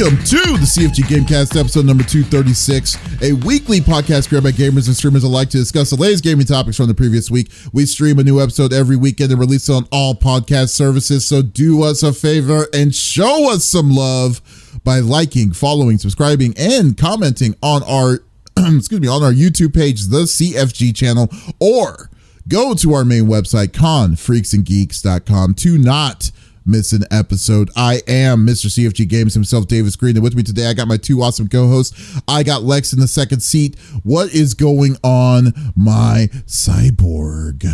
Welcome to the CFG Gamecast, episode number 236, a weekly podcast created by gamers and streamers alike to discuss the latest gaming topics from the previous week. We stream a new episode every weekend and release it on all podcast services, so do us a favor and show us some love by liking, following, subscribing, and commenting on our on our YouTube page, the CFG channel, or go to our main website, confreaksandgeeks.com, to not miss an episode. I am Mr. CFG Games himself, Davis Green, and with me today I got my two awesome co-hosts. I got Lex in the second seat. What is going on, my cyborg?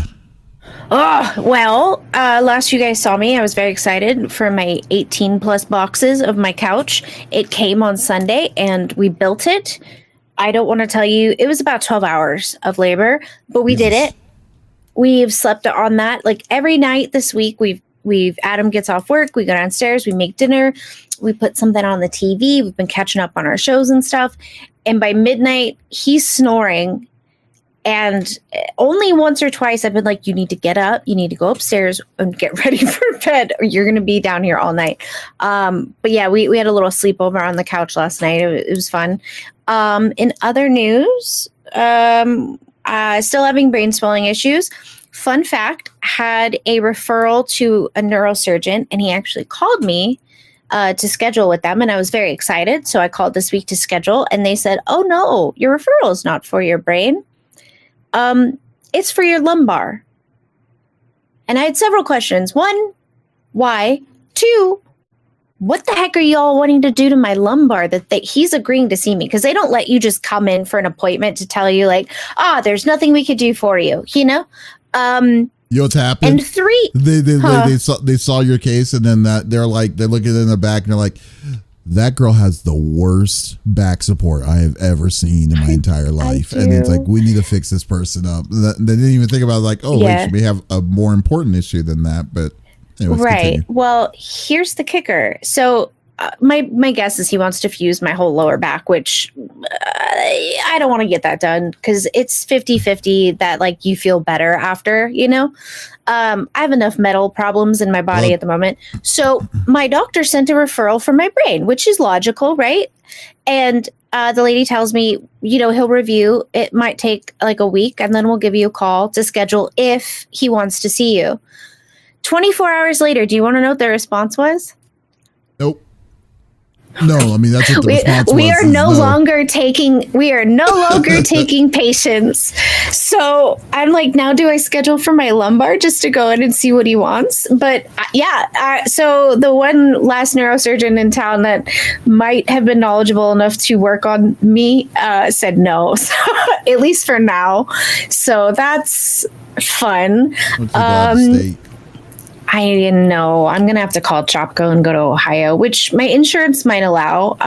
Last you guys saw me, I was very excited for my 18 plus boxes of my couch. It came on Sunday and we built it. I don't want to tell you, it was about 12 hours of labor, but we did it. We've slept on that like every night this week. Adam gets off work, we go downstairs, we make dinner, we put something on the TV, we've been catching up on our shows and stuff. And by midnight, he's snoring. And only once or twice I've been like, you need to get up, you need to go upstairs and get ready for bed, or you're going to be down here all night. But yeah, we had a little sleepover on the couch last night. It was fun. In other news, still having brain swelling issues. Fun fact, had a referral to a neurosurgeon, and he actually called me to schedule with them, and I was very excited. So I called this week to schedule, and they said, oh no, your referral is not for your brain. It's for your lumbar. And I had several questions. One, why? Two, what the heck are you all wanting to do to my lumbar that he's agreeing to see me? Because they don't let you just come in for an appointment to tell you like, there's nothing we could do for you, you know? You know what's happened? And three, they saw your case, and then they're looking in the back and they're like, that girl has the worst back support I have ever seen in my entire life. And it's like, we need to fix this person up. They didn't even think about wait, should we have a more important issue than that? But anyways, right. Continue. Well, here's the kicker. So my guess is he wants to fuse my whole lower back, which I don't want to get that done because it's 50-50 that like you feel better after, you know. I have enough metal problems in my body at the moment. So my doctor sent a referral for my brain, which is logical, right? And the lady tells me, you know, he'll review. It might take like a week, and then we'll give you a call to schedule if he wants to see you. 24 hours later, do you want to know what the response was? Nope. No, I mean that's what the response was. We are no longer taking patients. So I'm like, now do I schedule for my lumbar just to go in and see what he wants? But so the one last neurosurgeon in town that might have been knowledgeable enough to work on me said no, so, at least for now. So that's fun. What's your state? I didn't know. I'm going to have to call Chopco and go to Ohio, which my insurance might allow,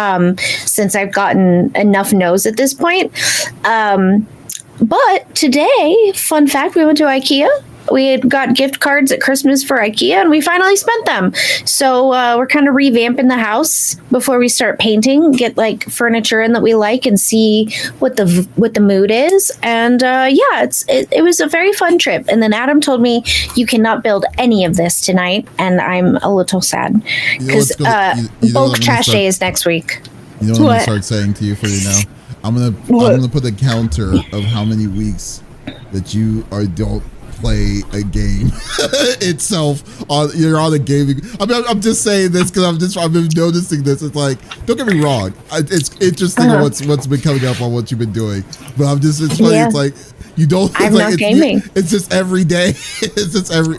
since I've gotten enough no's at this point. But today, fun fact, we went to IKEA. We had got gift cards at Christmas for IKEA, and we finally spent them. So we're kind of revamping the house before we start painting, get like furniture in that we like, and see what the mood is. And it was a very fun trip. And then Adam told me you cannot build any of this tonight, and I'm a little sad because bulk trash day is next week. You know what I'm gonna start saying to you for you now? I'm gonna put a counter of how many weeks that you don't play a game itself you're on a gaming. I mean, I'm just saying this because I've been noticing this. It's like, don't get me wrong, it's interesting what's been coming up on what you've been doing, but it's funny. It's like you don't. I'm not gaming. It's just every day. It's every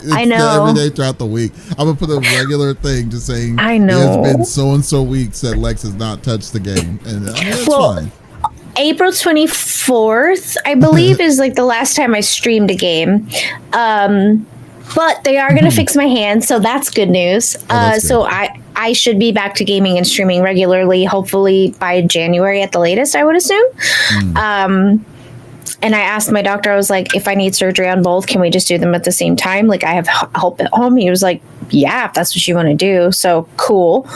day throughout the week. I'm gonna put a regular thing just saying. I know it's been so and so weeks that Lex has not touched the game, and I mean, it's fine. April 24th, I believe, is like the last time I streamed a game. But they are going to fix my hand, so that's good news. So I should be back to gaming and streaming regularly, hopefully by January at the latest, I would assume. And I asked my doctor, I was like, if I need surgery on both, can we just do them at the same time? Like, I have help at home. He was like, yeah, if that's what you want to do. So cool.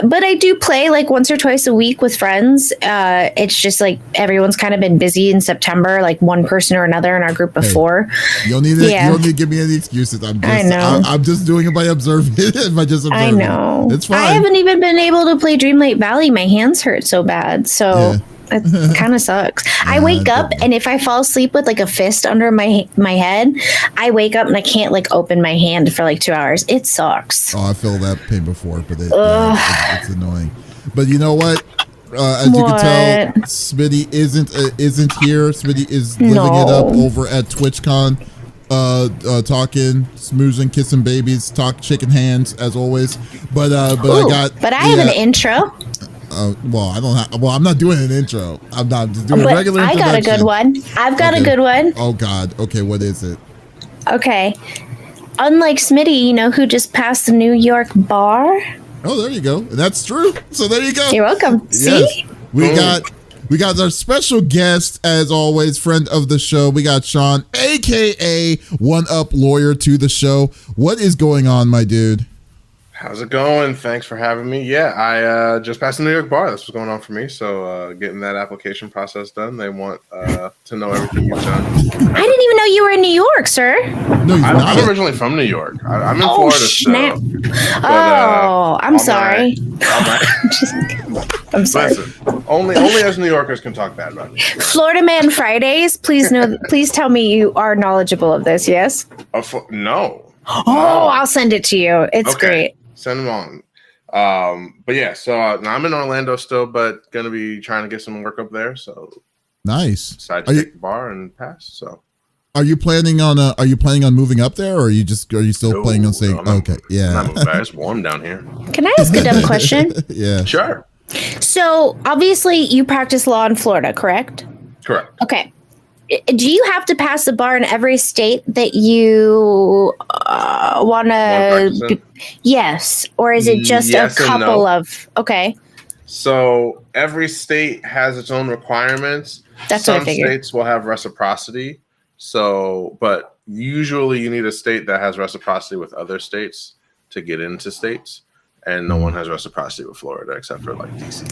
But I do play like once or twice a week with friends. It's just like everyone's kind of been busy in September, like one person or another in our group before. You don't need you don't need to give me any excuses. I'm just doing it by observing it. By just observing. I know. It's fine. I haven't even been able to play Dreamlight Valley. My hands hurt so bad. So it kind of sucks. I wake up and if I fall asleep with like a fist under my head, I wake up and I can't like open my hand for like 2 hours. It sucks. Oh, I feel that pain before, but it's annoying. But you know what? As you can tell, Smitty isn't here. Smitty is living it up over at TwitchCon, talking, smoozing, kissing babies, shaking hands as always. But I have an intro. Well, I'm not doing an intro. I'm not just doing a regular introduction. I got a good one. I've got a good one. Oh God. Okay, what is it? Okay. Unlike Smitty, you know who just passed the New York bar? Oh, there you go. That's true. So there you go. You're welcome. Yes. See? We got our special guest, as always, friend of the show. We got Sean, aka One Up Lawyer to the show. What is going on, my dude? How's it going? Thanks for having me. Yeah, I just passed the New York bar. That's what's going on for me. So getting that application process done. They want to know everything you've done. I didn't even know you were in New York, sir. No, I'm originally from New York. I'm in Florida snap. still. But, I'm sorry. I'm sorry. Listen, only us New Yorkers can talk bad about me. Florida Man Fridays. Please tell me you are knowledgeable of this. Yes. No. Oh, I'll send it to you. It's great. Send them on. But yeah, so I'm in Orlando still, but gonna be trying to get some work up there. So nice. Decided to take the bar and pass. So are you planning on moving up there, or are you still planning on staying? Okay, yeah. It's warm down here. Can I ask a dumb question? Yeah. Sure. So obviously you practice law in Florida, correct? Correct. Okay. Do you have to pass the bar in every state that you want to? Yes, or is it just a couple of? Okay. So every state has its own requirements. That's what I figured. Some states will have reciprocity. So, but usually you need a state that has reciprocity with other states to get into states. And no one has reciprocity with Florida except for like DC.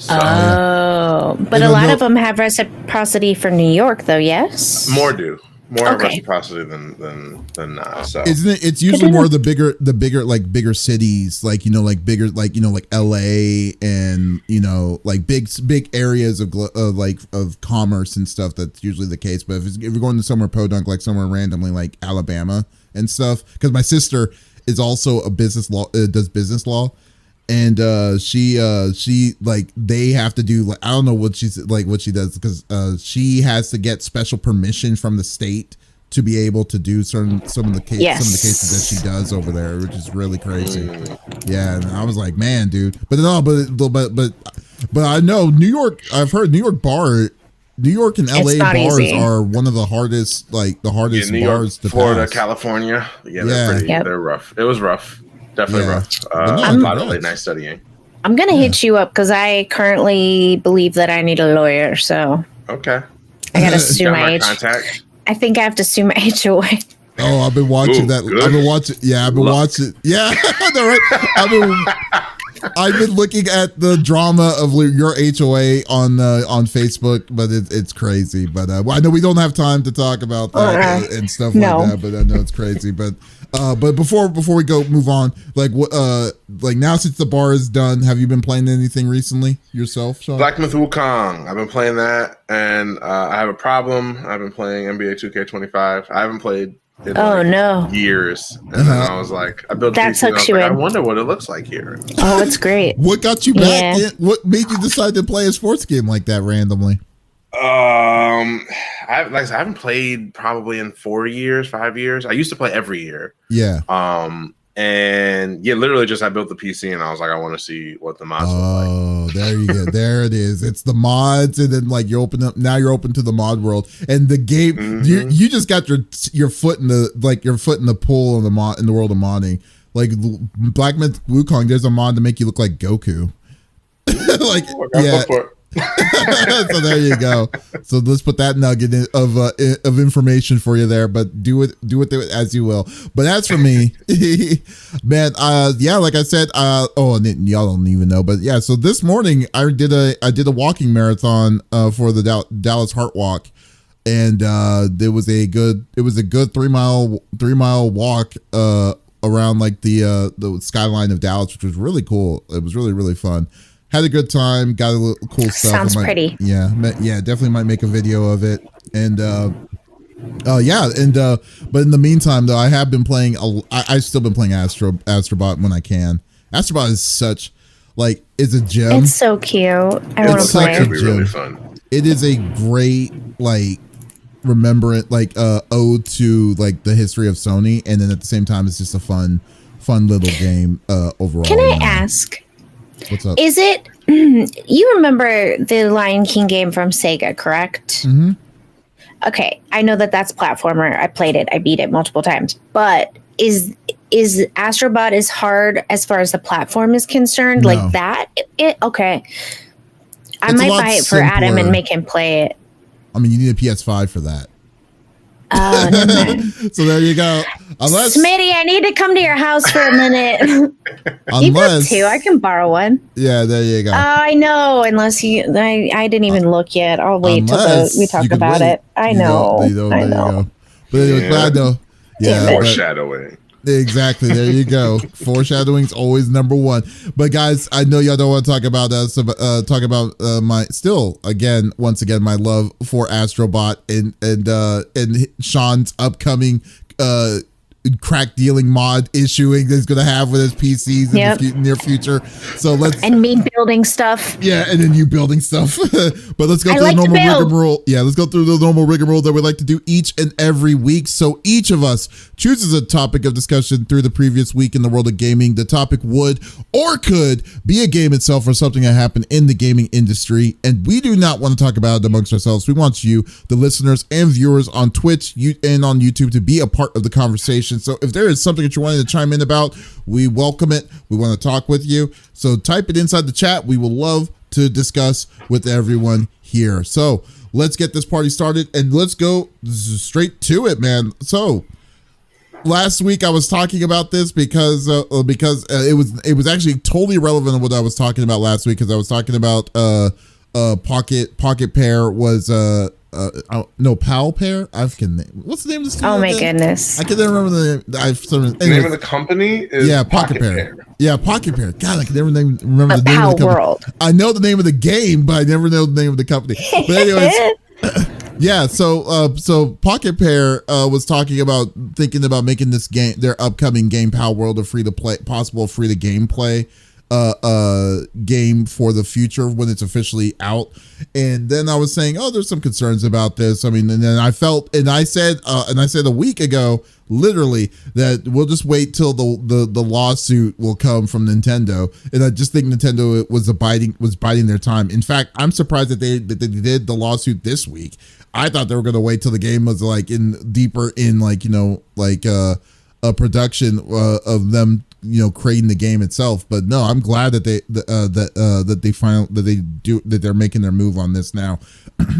So, but a lot of them have reciprocity for New York, though. Yes, more do. More reciprocity than not. So isn't it? It's usually more the bigger cities, like bigger like LA and like big areas of commerce and stuff. That's usually the case. But if you're going to somewhere podunk, like somewhere randomly like Alabama and stuff, because my sister is also a does business law, and she like they have to do like I don't know what she does because she has to get special permission from the state to be able to do some of the cases that she does over there, which is really crazy. Yeah, and I was like, man, dude, but I know New York. I've heard New York and LA bars are one of the hardest, New bars to Florida, pass. California. Yeah, they're rough. It was rough. Definitely rough. A lot of late night studying. I'm going to hit you up because I currently believe that I need a lawyer. So okay. I got to sue my contact. I think I have to sue my HOA. Oh, I've been watching that. Good. I've been watching. Yeah, I've been watching. Yeah, right. I've been looking at the drama of your HOA on Facebook, but it's crazy. But I know we don't have time to talk about that and stuff like that. But I know it's crazy. But before we move on, like now since the bar is done, have you been playing anything recently yourself, Sean? Black Myth Wukong. I've been playing that, and I have a problem. I've been playing NBA 2K25. I haven't played in years, and then I was like, I built that PC, and I wonder what it looks like here. Oh, it's great. What got you back? What made you decide to play a sports game like that randomly? I haven't played probably in 5 years. I used to play every year. Yeah. And literally just I built the PC and I was like, I want to see what the mods look like. Oh, there you go. There it is. It's the mods, and then like you're open to the mod world and the game. Mm-hmm. You just got your foot in the pool in the world of modding. Like Black Myth Wukong, there's a mod to make you look like Goku. So there you go. So let's put that nugget of information for you there, but do it as you will. But as for me, man, like I said, and y'all don't even know, but yeah. So this morning I did a walking marathon for the Dallas Heart Walk, and it was a good 3 mile walk around like the skyline of Dallas, which was really cool. It was really, really fun. Had a good time. Got a little cool stuff. Sounds pretty. Yeah. Definitely might make a video of it. And but in the meantime, though, I have been playing. I've still been playing Astrobot when I can. Astrobot is such it's a gem. It's so cute. I want to play. It'd be really fun. It is a great remembrance, ode to the history of Sony, and then at the same time, it's just a fun little game overall. Can I ask? What's up? Is it you remember the Lion King game from Sega, correct? Mm-hmm. Okay, I know that's platformer. I played it. I beat it multiple times. But is Astrobot as hard as far as the platform is concerned? No. Like that? Okay. I It's might buy it for Adam and make him play it. I mean, you need a PS5 for that. No. So there you go. Smitty, I need to come to your house for a minute. You got two. I can borrow one. Yeah, there you go. I know. Unless I didn't even look yet. I'll wait till we talk about it. I know. I know. But anyway, glad though. Yeah. Foreshadowing. Exactly. There you go. Foreshadowing is always number one. But guys, I know y'all don't want to talk about us. Talk about once again, my love for Astrobot and Sean's upcoming crack dealing mod issuing that he's going to have with his PCs in the near future. So and me building stuff. Yeah, and then you building stuff. But let's go through the normal rigmarole. Yeah, let's go through the normal rigmarole that we like to do each and every week. So each of us chooses a topic of discussion through the previous week in the world of gaming. The topic would or could be a game itself or something that happened in the gaming industry. And we do not want to talk about it amongst ourselves. We want you, the listeners and viewers on Twitch and on YouTube, to be a part of the conversation. So if there is something that you wanted to chime in about, we welcome it. We want to talk with you. So type it inside the chat. We will love to discuss with everyone here. So let's get this party started and let's go straight to it, man. So last week I was talking about this because it was actually totally irrelevant to what I was talking about last week, because I was talking about Pocket Pair was Pal Pair. What's the name of this? Oh my goodness! I can't remember the name. The name of the company is Pocket Pair. Yeah, Pocket Pair. God, I can never remember the name of the company. World. I know the name of the game, but I never know the name of the company. But anyways, yeah. So Pocket Pair was talking about thinking about making this game, their upcoming game, Pal World, a free to play gameplay game for the future when it's officially out. And then I was saying, there's some concerns about this. I mean, and then I said a week ago, literally, that we'll just wait till the lawsuit will come from Nintendo. And I just think Nintendo was biding their time. In fact, I'm surprised that they did the lawsuit this week. I thought they were going to wait till the game was deeper in a production of them creating the game itself. But no, I'm glad that they're making their move on this now.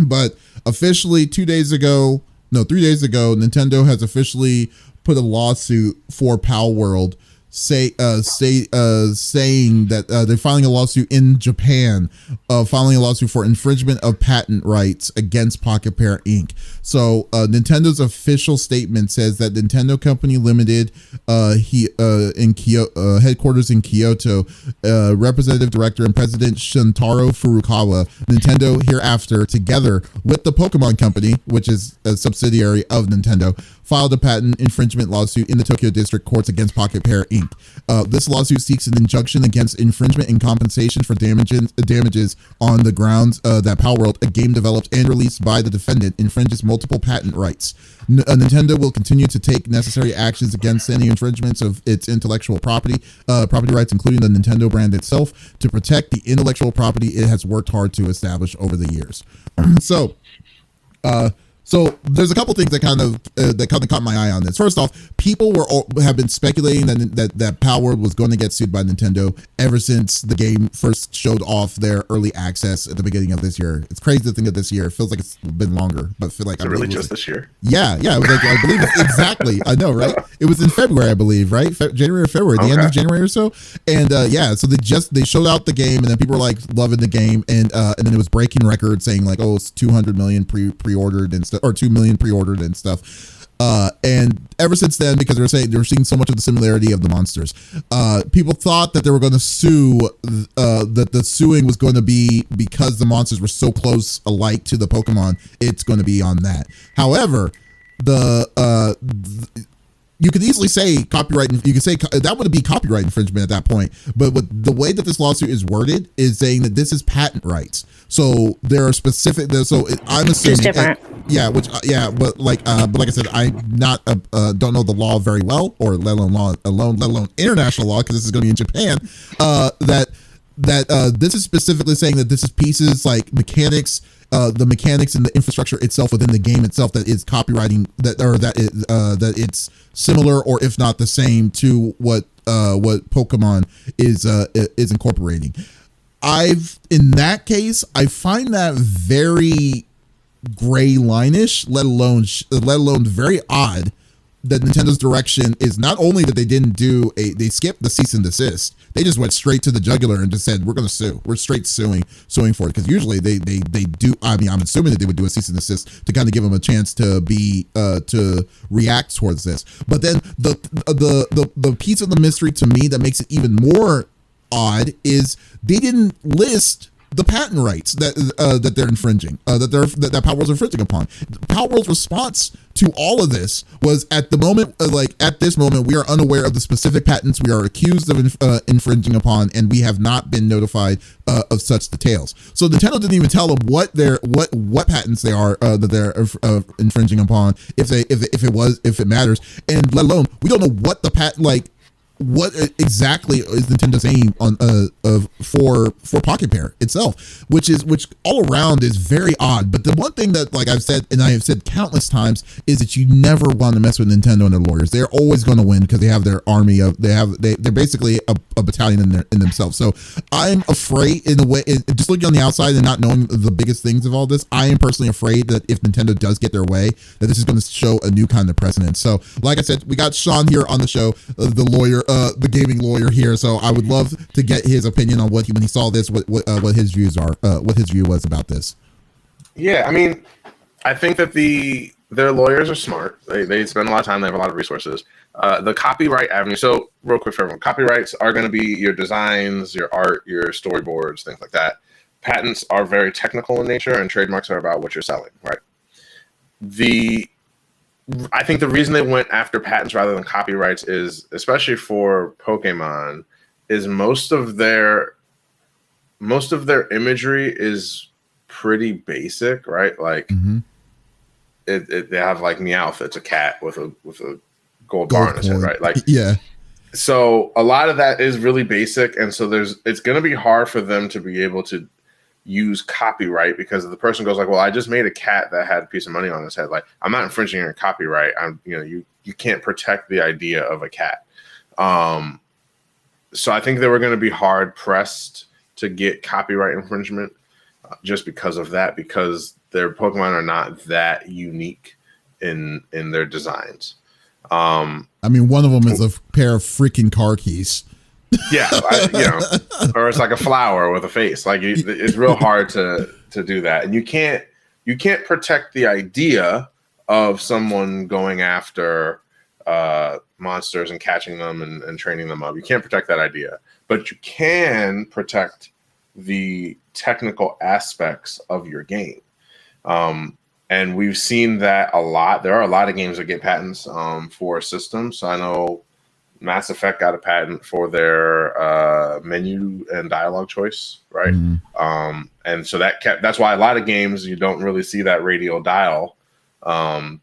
But officially 3 days ago, Nintendo has officially put a lawsuit for Pal World, saying that they're filing a lawsuit in Japan, filing a lawsuit for infringement of patent rights against Pocket Pair Inc. So Nintendo's official statement says that Nintendo Company Limited, headquarters in Kyoto, Representative Director and President Shuntaro Furukawa, Nintendo hereafter, together with the Pokemon Company, which is a subsidiary of Nintendo, filed a patent infringement lawsuit in the Tokyo District Courts against Pocket Pair Inc. This lawsuit seeks an injunction against infringement and compensation for damages on the grounds that Pal World, a game developed and released by the defendant, infringes multiple patent rights. Nintendo will continue to take necessary actions against any infringements of its intellectual property rights, including the Nintendo brand itself, to protect the intellectual property it has worked hard to establish over the years. So, So there's a couple things that kind of caught my eye on this. First off, people have been speculating that Palworld was going to get sued by Nintendo ever since the game first showed off their early access at the beginning of this year. It's crazy to think of this year. It feels like it's been longer, but I feel like Is it really just this year? Yeah. It was like, I believe it's exactly. I know, right? It was in February, I believe, right? January or February, the end of January or so. And so they showed out the game, and then people were like loving the game, and then it was breaking records, saying like, oh, it's 200 million pre-ordered and stuff, or 2 million pre-ordered and stuff. And ever since then, because they were seeing so much of the similarity of the monsters, people thought that they were going to sue, that the suing was going to be because the monsters were so close alike to the Pokemon. It's going to be on that. However, you could easily say copyright. You could say that would be copyright infringement at that point. But the way that this lawsuit is worded is saying that this is patent rights. So there are specific. So I'm assuming, just different. But like I said, I'm not don't know the law very well, or let alone international law, because this is going to be in Japan. That this is specifically saying that this is pieces like mechanics. The mechanics and the infrastructure itself within the game itself that is copywriting that it's similar, or if not the same, to what Pokemon is incorporating. In that case, I find that very gray line-ish, let alone very odd, that Nintendo's direction is not only that they skipped the cease and desist. They just went straight to the jugular and just said, we're going to sue. We're straight suing for it. Because usually they do. I mean, I'm assuming that they would do a cease and desist to kind of give them a chance to to react towards this. But then the piece of the mystery to me that makes it even more odd is they didn't list the patent rights that they're infringing, that Palworld's infringing upon. Palworld's response to all of this was, at this moment, we are unaware of the specific patents we are accused of infringing upon, and we have not been notified of such details. So Nintendo didn't even tell them what patents they are that they're infringing upon, if it matters, and let alone we don't know what the patent what exactly is Nintendo's aim on for Pocket Pair itself, which all around is very odd. But the one thing that, like I've said, and I have said countless times, is that you never want to mess with Nintendo and their lawyers. They're always going to win because they have their army of they're basically a battalion in themselves. So I'm afraid, in a way, just looking on the outside and not knowing the biggest things of all this, I am personally afraid that if Nintendo does get their way, that this is going to show a new kind of precedent. So, like I said, we got Sean here on the show, the lawyer. The gaming lawyer here, so I would love to get his opinion on when he saw this, what his views are, what his view was about this. Yeah, I mean, I think that their lawyers are smart. They spend a lot of time. They have a lot of resources. The copyright avenue. So, real quick for everyone, copyrights are going to be your designs, your art, your storyboards, things like that. Patents are very technical in nature, and trademarks are about what you're selling, right? I think the reason they went after patents rather than copyrights is, especially for Pokemon, is most of their imagery is pretty basic, right? Like they have like Meowth, it's a cat with a gold bar on his head, right? Like, yeah. So a lot of that is really basic, and so it's going to be hard for them to be able to use copyright, because if the person goes like, well, I just made a cat that had a piece of money on his head, like, I'm not infringing your copyright. You can't protect the idea of a cat. So I think they were going to be hard pressed to get copyright infringement just because of that, because their Pokemon are not that unique in their designs. I mean, one of them is a pair of freaking car keys. Yeah, or it's like a flower with a face. Like, it's real hard to do that, and you can't protect the idea of someone going after monsters and catching them and training them up. You can't protect that idea, but you can protect the technical aspects of your game. And we've seen that a lot. There are a lot of games that get patents for systems. So I know Mass Effect got a patent for their menu and dialogue choice, right? And so that's why a lot of games you don't really see that radial dial,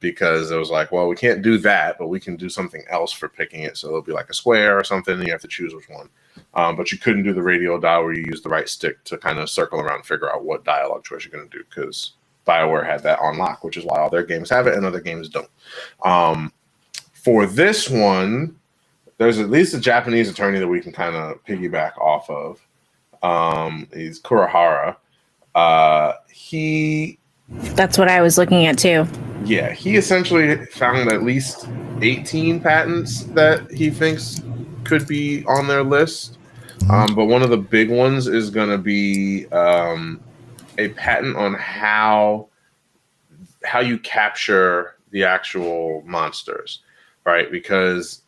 because it was like, well, we can't do that, but we can do something else for picking it. So it'll be like a square or something, and you have to choose which one. But you couldn't do the radial dial where you use the right stick to kind of circle around and figure out what dialogue choice you're going to do, because BioWare had that on lock, which is why all their games have it and other games don't. For this one, there's at least a Japanese attorney that we can kind of piggyback off of. He's Kurihara. That's what I was looking at too. Yeah, he essentially found at least 18 patents that he thinks could be on their list. But one of the big ones is going to be a patent on how you capture the actual monsters, right? Because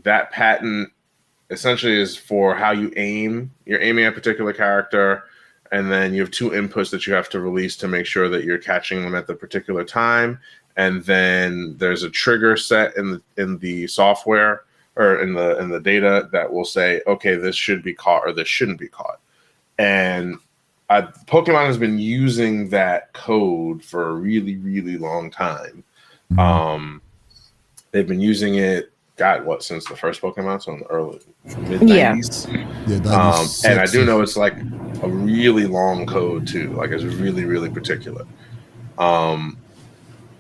that patent essentially is for how you aim. You're aiming at a particular character, and then you have 2 inputs that you have to release to make sure that you're catching them at the particular time. And then there's a trigger set in the software or in the data that will say, okay, this should be caught or this shouldn't be caught. And Pokemon has been using that code for a really, really long time. They've been using it, since the first Pokemon, so in the early mid-90s. Yeah, and I do know it's like a really long code too. Like it's really, really particular.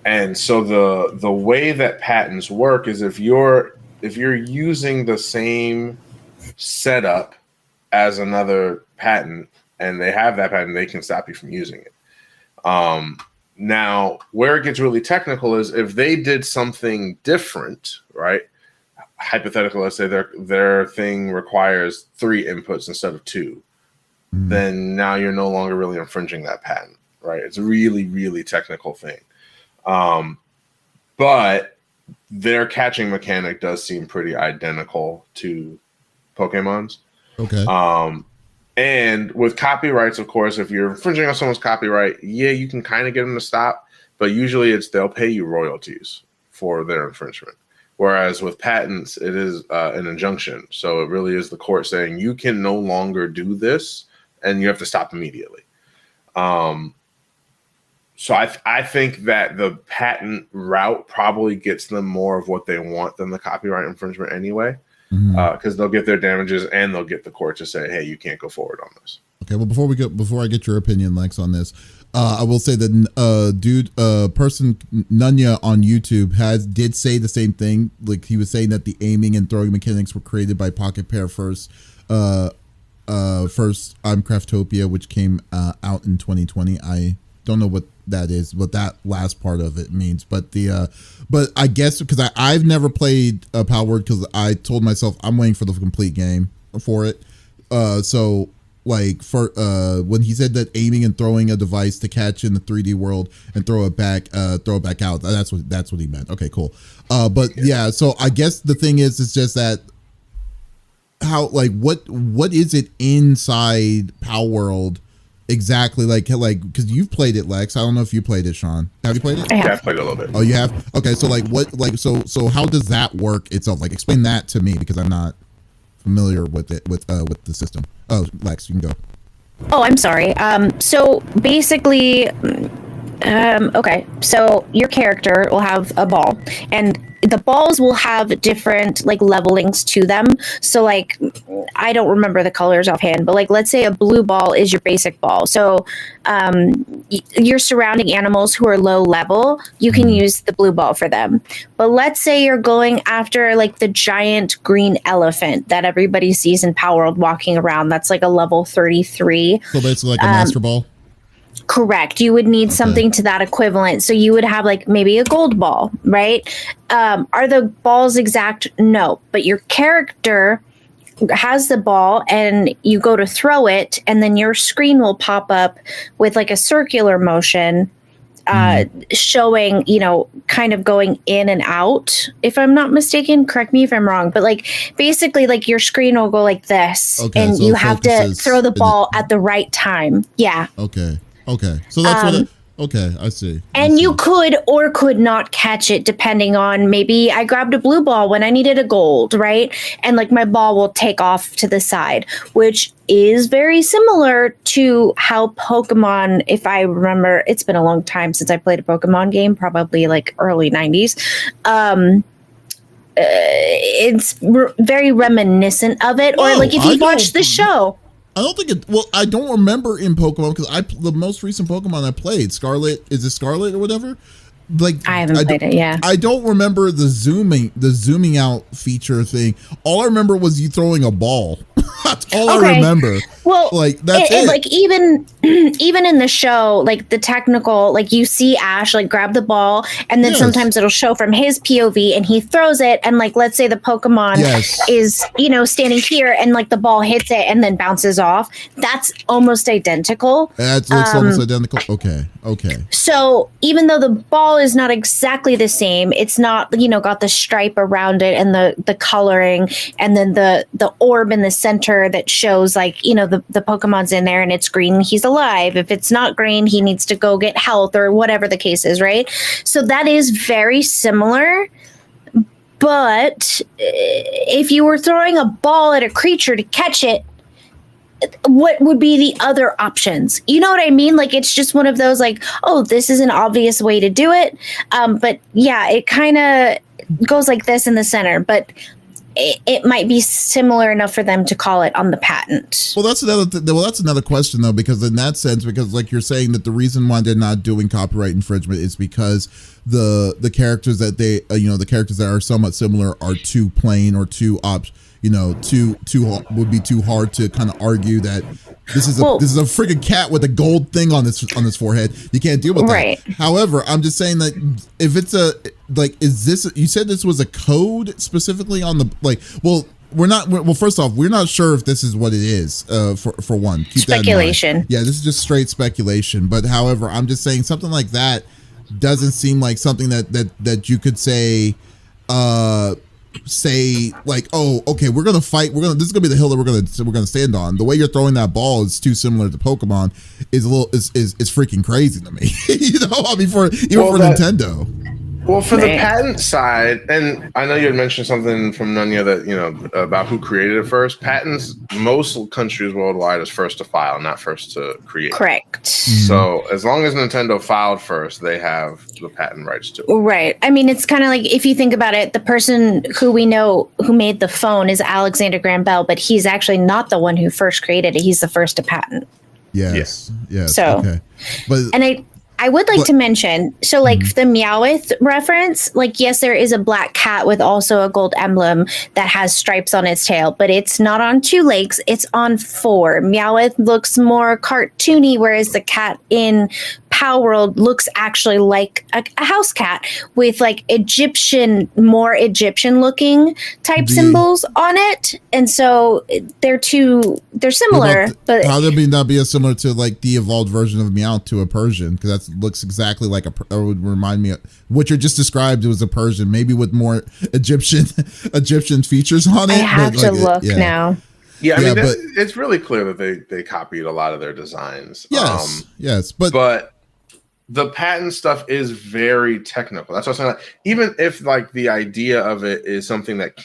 And so the way that patents work is if you're using the same setup as another patent and they have that patent, they can stop you from using it. Now, where it gets really technical is if they did something different, right? Hypothetical, let's say their thing requires 3 inputs instead of 2. Then now you're no longer really infringing that patent, right? It's a really, really technical thing. But their catching mechanic does seem pretty identical to Pokemon's. Okay. And with copyrights, of course, if you're infringing on someone's copyright, yeah, you can kind of get them to stop, but usually they'll pay you royalties for their infringement. Whereas with patents, it is an injunction. So it really is the court saying you can no longer do this and you have to stop immediately. So I think that the patent route probably gets them more of what they want than the copyright infringement anyway, because they'll get their damages and they'll get the court to say, hey, you can't go forward on this. Okay, well, before I get your opinion, Lex, on this, I will say that person Nunya on YouTube did say the same thing. Like he was saying that the aiming and throwing mechanics were created by Pocket Pair first. First, I'm Craftopia, which came out in 2020. I don't know what that is, what that last part of it means, but I guess because I've never played Power Word because I told myself I'm waiting for the complete game for it. So like for when he said that aiming and throwing a device to catch in the 3D world and throw it back out, that's what he meant. Okay, cool. But yeah, so I guess the thing is, it's just that how, like, what is it inside Power World exactly, like because you've played it, Lex. I don't know if you played it, Sean. Have you played it? Yeah, I've played it a little bit. Oh, you have? Okay, so like what, like so how does that work itself? Like explain that to me because I'm not familiar with it with the system. Oh, Lex, you can go. Oh, I'm sorry. So basically, okay, so your character will have a ball, and the balls will have different like levelings to them. So like, I don't remember the colors offhand, but like, let's say a blue ball is your basic ball. So your surrounding animals who are low level, you can use the blue ball for them. But let's say you're going after like the giant green elephant that everybody sees in Power World walking around. That's like a level 33. So basically like a master ball. Correct. You would need something to that equivalent. So you would have like maybe a gold ball, right? Are the balls exact? No, but your character has the ball and you go to throw it and then your screen will pop up with like a circular motion showing, kind of going in and out. If I'm not mistaken, correct me if I'm wrong, but like basically like your screen will go like this and so you have to throw the ball at the right time. Yeah. Okay. So that's what okay, I see. And you could or could not catch it depending on, maybe I grabbed a blue ball when I needed a gold, right? And like my ball will take off to the side, which is very similar to how Pokemon, if I remember, it's been a long time since I played a Pokemon game, probably like early 90s. It's very reminiscent of it. Or like if you watch the show. I don't think it. Well, I don't remember in Pokemon because the most recent Pokemon I played, Scarlet, is it Scarlet or whatever? Like I haven't played it. Yeah, I don't remember the zooming out feature thing. All I remember was you throwing a ball. That's all I remember. Well, like that's it. Like even in the show, like the technical, like you see Ash like grab the ball, and then sometimes it'll show from his POV, and he throws it, and like let's say the Pokemon is standing here, and like the ball hits it and then bounces off. That's almost identical. That looks almost identical. Okay. So even though the ball is not exactly the same, it's not got the stripe around it and the coloring, and then the orb in the center that shows like the Pokemon's in there and it's green, he's alive. If it's not green, he needs to go get health or whatever the case is, right? So that is very similar. But if you were throwing a ball at a creature to catch it, what would be the other options? You know what I mean? Like, it's just one of those like, oh, this is an obvious way to do it. But yeah, it kind of goes like this in the center, but it might be similar enough for them to call it on the patent. Well, that's another question though, because in that sense, because like you're saying that the reason why they're not doing copyright infringement is because the characters that they the characters that are somewhat similar are too plain or too would be too hard to kind of argue that this is a freaking cat with a gold thing on this forehead. You can't deal with that. However, I'm just saying that if it's is this, you said this was a code specifically on the first off, we're not sure if this is what it is, for one. Keep speculation. That in mind. Yeah, this is just straight speculation. But however, I'm just saying something like that doesn't seem like something that you could say like, oh, okay, we're gonna fight. This is gonna be the hill that we're gonna stand on. The way you're throwing that ball is too similar to Pokemon. Is freaking crazy to me. I mean, for Nintendo. Well, for the patent side, and I know you had mentioned something from Nunya that, about who created it first. Patents, most countries worldwide is first to file, not first to create. Correct. So as long as Nintendo filed first, they have the patent rights to it. Right. I mean, it's kind of like, if you think about it, the person who we know who made the phone is Alexander Graham Bell, but he's actually not the one who first created it. He's the first to patent. Yes. So, okay. But I would like to mention, so like the Meowth reference, like, yes, there is a black cat with also a gold emblem that has stripes on its tail, but it's not on 2 legs, it's on 4. Meowth looks more cartoony, whereas the cat in Pow World looks actually like a house cat with like more Egyptian looking type symbols on it. And so they're similar. But how would not be as similar to like the evolved version of Meowth to a Persian? Because that looks exactly like would remind me of what you just described. It was a Persian, maybe with more Egyptian features on it. I have to look now. Yeah, I mean, it's really clear that they copied a lot of their designs. Yes, but the patent stuff is very technical. That's what I'm saying. Like, even if like the idea of it is something that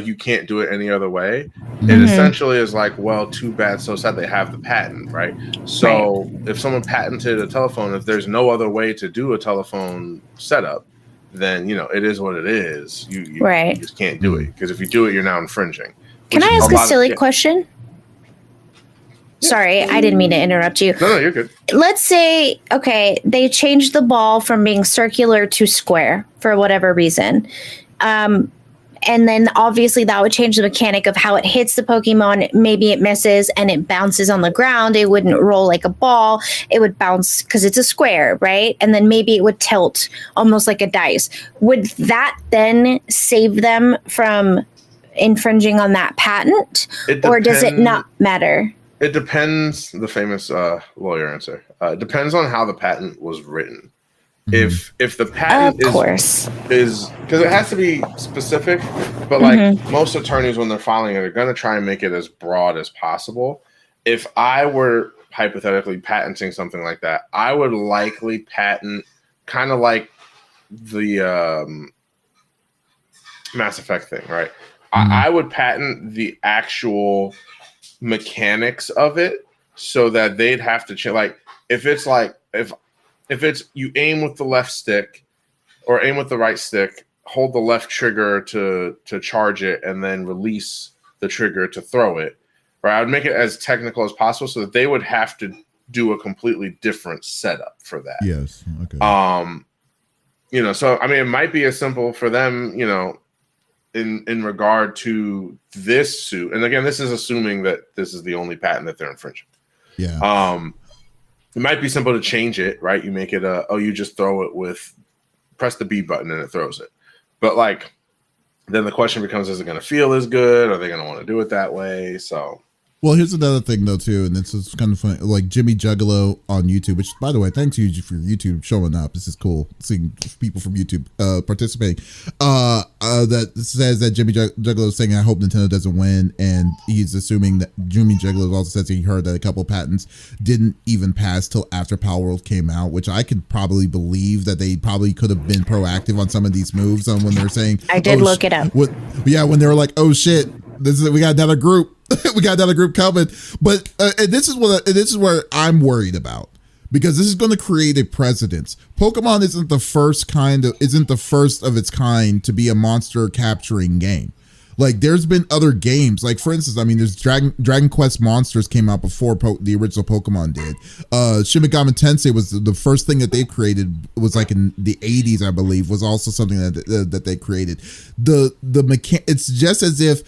you can't do it any other way, it essentially is like, well, too bad, so sad they have the patent, right? So if someone patented a telephone, if there's no other way to do a telephone setup, then it is what it is. You just can't do it, because if you do it, you're now infringing. Can I ask a silly question? Sorry, I didn't mean to interrupt you. No, you're good. Let's say, okay, they changed the ball from being circular to square for whatever reason. And then obviously that would change the mechanic of how it hits the Pokemon. Maybe it misses and it bounces on the ground. It wouldn't roll like a ball. It would bounce because it's a square, right? And then maybe it would tilt almost like a dice. Would that then save them from infringing on that patent? Or does it not matter? It depends. The famous lawyer answer. It depends on how the patent was written. If the patent is because it has to be specific, but like most attorneys when they're filing it, they're going to try and make it as broad as possible. If I were hypothetically patenting something like that, I would likely patent kind of like the Mass Effect thing, right? I would patent the actual mechanics of it so that they'd have to change. Like if it's you aim with the left stick or aim with the right stick, hold the left trigger to charge it and then release the trigger to throw it, right? I would make it as technical as possible so that they would have to do a completely different setup for that. Yes. Okay. So I mean, it might be as simple for them, in regard to this suit. And again, this is assuming that this is the only patent that they're infringing. Yeah. It might be simple to change it, right? You make it you just throw it press the B button and it throws it. But like, then the question becomes, is it going to feel as good? Are they going to want to do it that way? So. Well, here's another thing though too, and this is kind of funny. Like Jimmy Juggalo on YouTube, which by the way, thanks you for YouTube showing up. This is cool seeing people from YouTube participating. That says that Jimmy Juggalo is saying, "I hope Nintendo doesn't win," and he's assuming that Jimmy Juggalo also says he heard that a couple patents didn't even pass till after Power World came out, which I could probably believe that they probably could have been proactive on some of these moves. On when they're saying, I did look it up. when they were like, "Oh shit, we got another group." We got another group coming, but and this is where I'm worried about, because this is going to create a precedence. Pokemon isn't the first of its kind to be a monster capturing game. Like there's been other games, like for instance, I mean, there's Dragon Quest Monsters came out before the original Pokemon did. Shin Megami Tensei was the first thing that they created, was like in the 80s, I believe, was also something that they created. It's just as if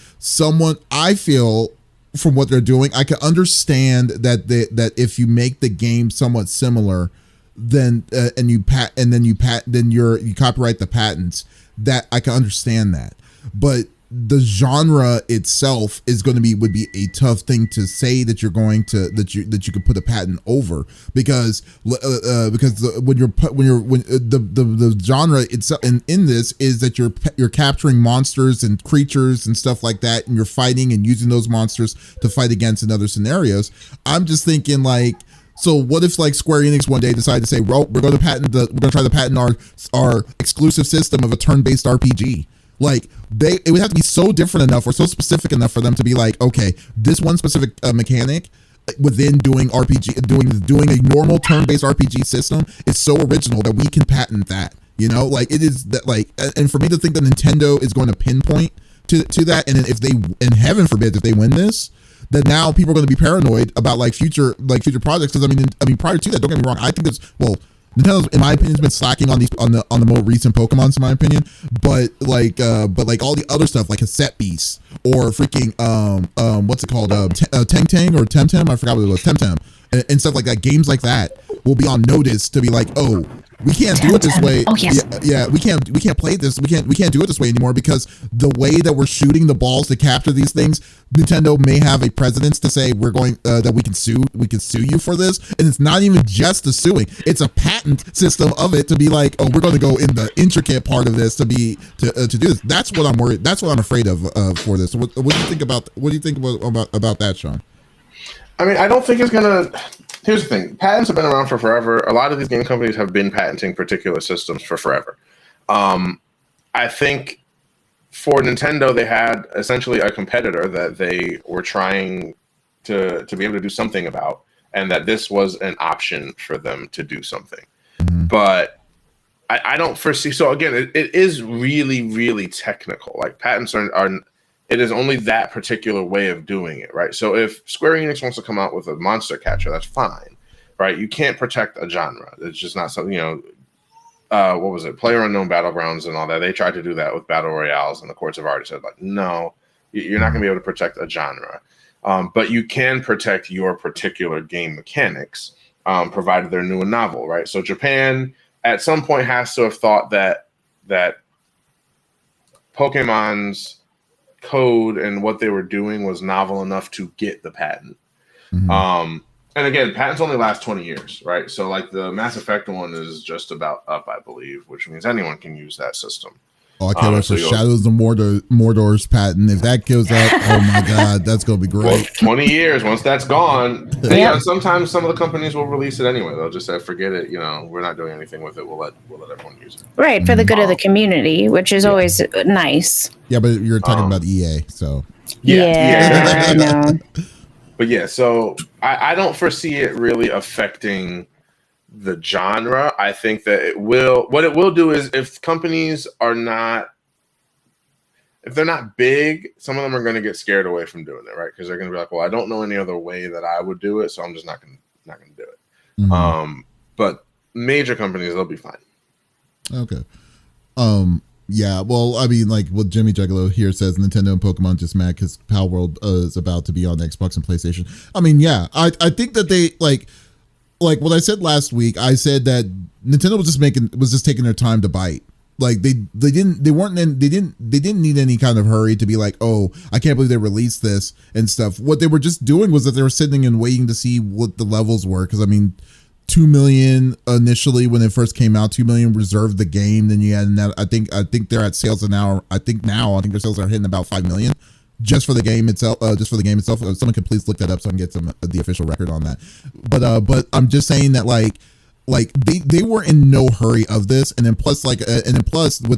I feel from what they're doing, I can understand that if you make the game somewhat similar, then you copyright the patents, that I can understand that, but the genre itself would be a tough thing to say that you're going to that you could put a patent over, because the genre itself in this is that you're capturing monsters and creatures and stuff like that, and you're fighting and using those monsters to fight against in other scenarios. I'm just thinking like, so what if like Square Enix one day decided to say, well, we're going to try to patent our exclusive system of a turn-based RPG. Like it would have to be so different enough or so specific enough for them to be like, okay, this one specific mechanic within doing a normal turn-based RPG system is so original that we can patent that. Like it is that, like, and for me to think that Nintendo is going to pinpoint to that, and if they, and heaven forbid if they win this, that now people are going to be paranoid about future projects. Because I mean prior to that, don't get me wrong, I think Nintendo, in my opinion, has been slacking on the more recent Pokemons, in my opinion. But all the other stuff, like Cassette Beast or freaking what's it called, Tang or Temtem, I forgot what it was, Temtem, and stuff like that. Games like that will be on notice to be like, oh, we can't do it this way. Oh yes. Yeah, we can't play this. We can't do it this way anymore, because the way that we're shooting the balls to capture these things, Nintendo may have a precedence to say we're going that we can sue you for this. And it's not even just the suing, it's a patent system of it to be like, oh, we're going to go in the intricate part of this to do this. That's what I'm worried. That's what I'm afraid of for this. What do you think about that, Sean? I mean, I don't think it's gonna. Here's the thing: patents have been around for forever. A lot of these game companies have been patenting particular systems for forever. I think for Nintendo, they had essentially a competitor that they were trying to be able to do something about, and that this was an option for them to do something. Mm-hmm. But I don't foresee. So again, it is really, really technical. Like patents are it is only that particular way of doing it, right? So if Square Enix wants to come out with a monster catcher, that's fine, right? You can't protect a genre. It's just not something, what was it? PlayerUnknown Battlegrounds and all that. They tried to do that with Battle Royales, and the courts have already said, like, no, you're not going to be able to protect a genre. But you can protect your particular game mechanics, provided they're new and novel, right? So Japan at some point has to have thought that Pokemon's code and what they were doing was novel enough to get the patent. Mm-hmm. And again, patents only last 20 years, right? So like the Mass Effect one is just about up, I believe, which means anyone can use that system. Oh, I can't wait for Shadows of Mordor's patent. If that kills out, oh my God, that's going to be great. Well, 20 years, once that's gone. Yeah, sometimes some of the companies will release it anyway. They'll just say, forget it. We're not doing anything with it. We'll let everyone use it. Right, for the good of the community, which is always nice. Yeah, but you're talking about EA, so. Yeah, I know. But yeah, so I don't foresee it really affecting the genre. I think that what it will do is if if they're not big, some of them are going to get scared away from doing it, right? Because they're going to be like, well, I don't know any other way that I would do it, so I'm just not going to do it. Mm-hmm. But major companies, they'll be fine. Okay. Yeah, well, I mean, like what Jimmy Juggalo here says, Nintendo and Pokemon just mad because Pal World is about to be on Xbox and PlayStation. I mean, yeah, I think that they like what I said last week. I said that Nintendo was just taking their time to bite. Like they didn't need any kind of hurry to be like, oh, I can't believe they released this and stuff. What they were just doing was that they were sitting and waiting to see what the levels were. Because I mean, 2 million initially when it first came out, 2 million reserved the game. Then you had now, I think they're at sales now. I think their sales are hitting about 5 million just for the game itself. Someone can please look that up so I can get the official record on that. But I'm just saying that like they were in no hurry of this, and then plus with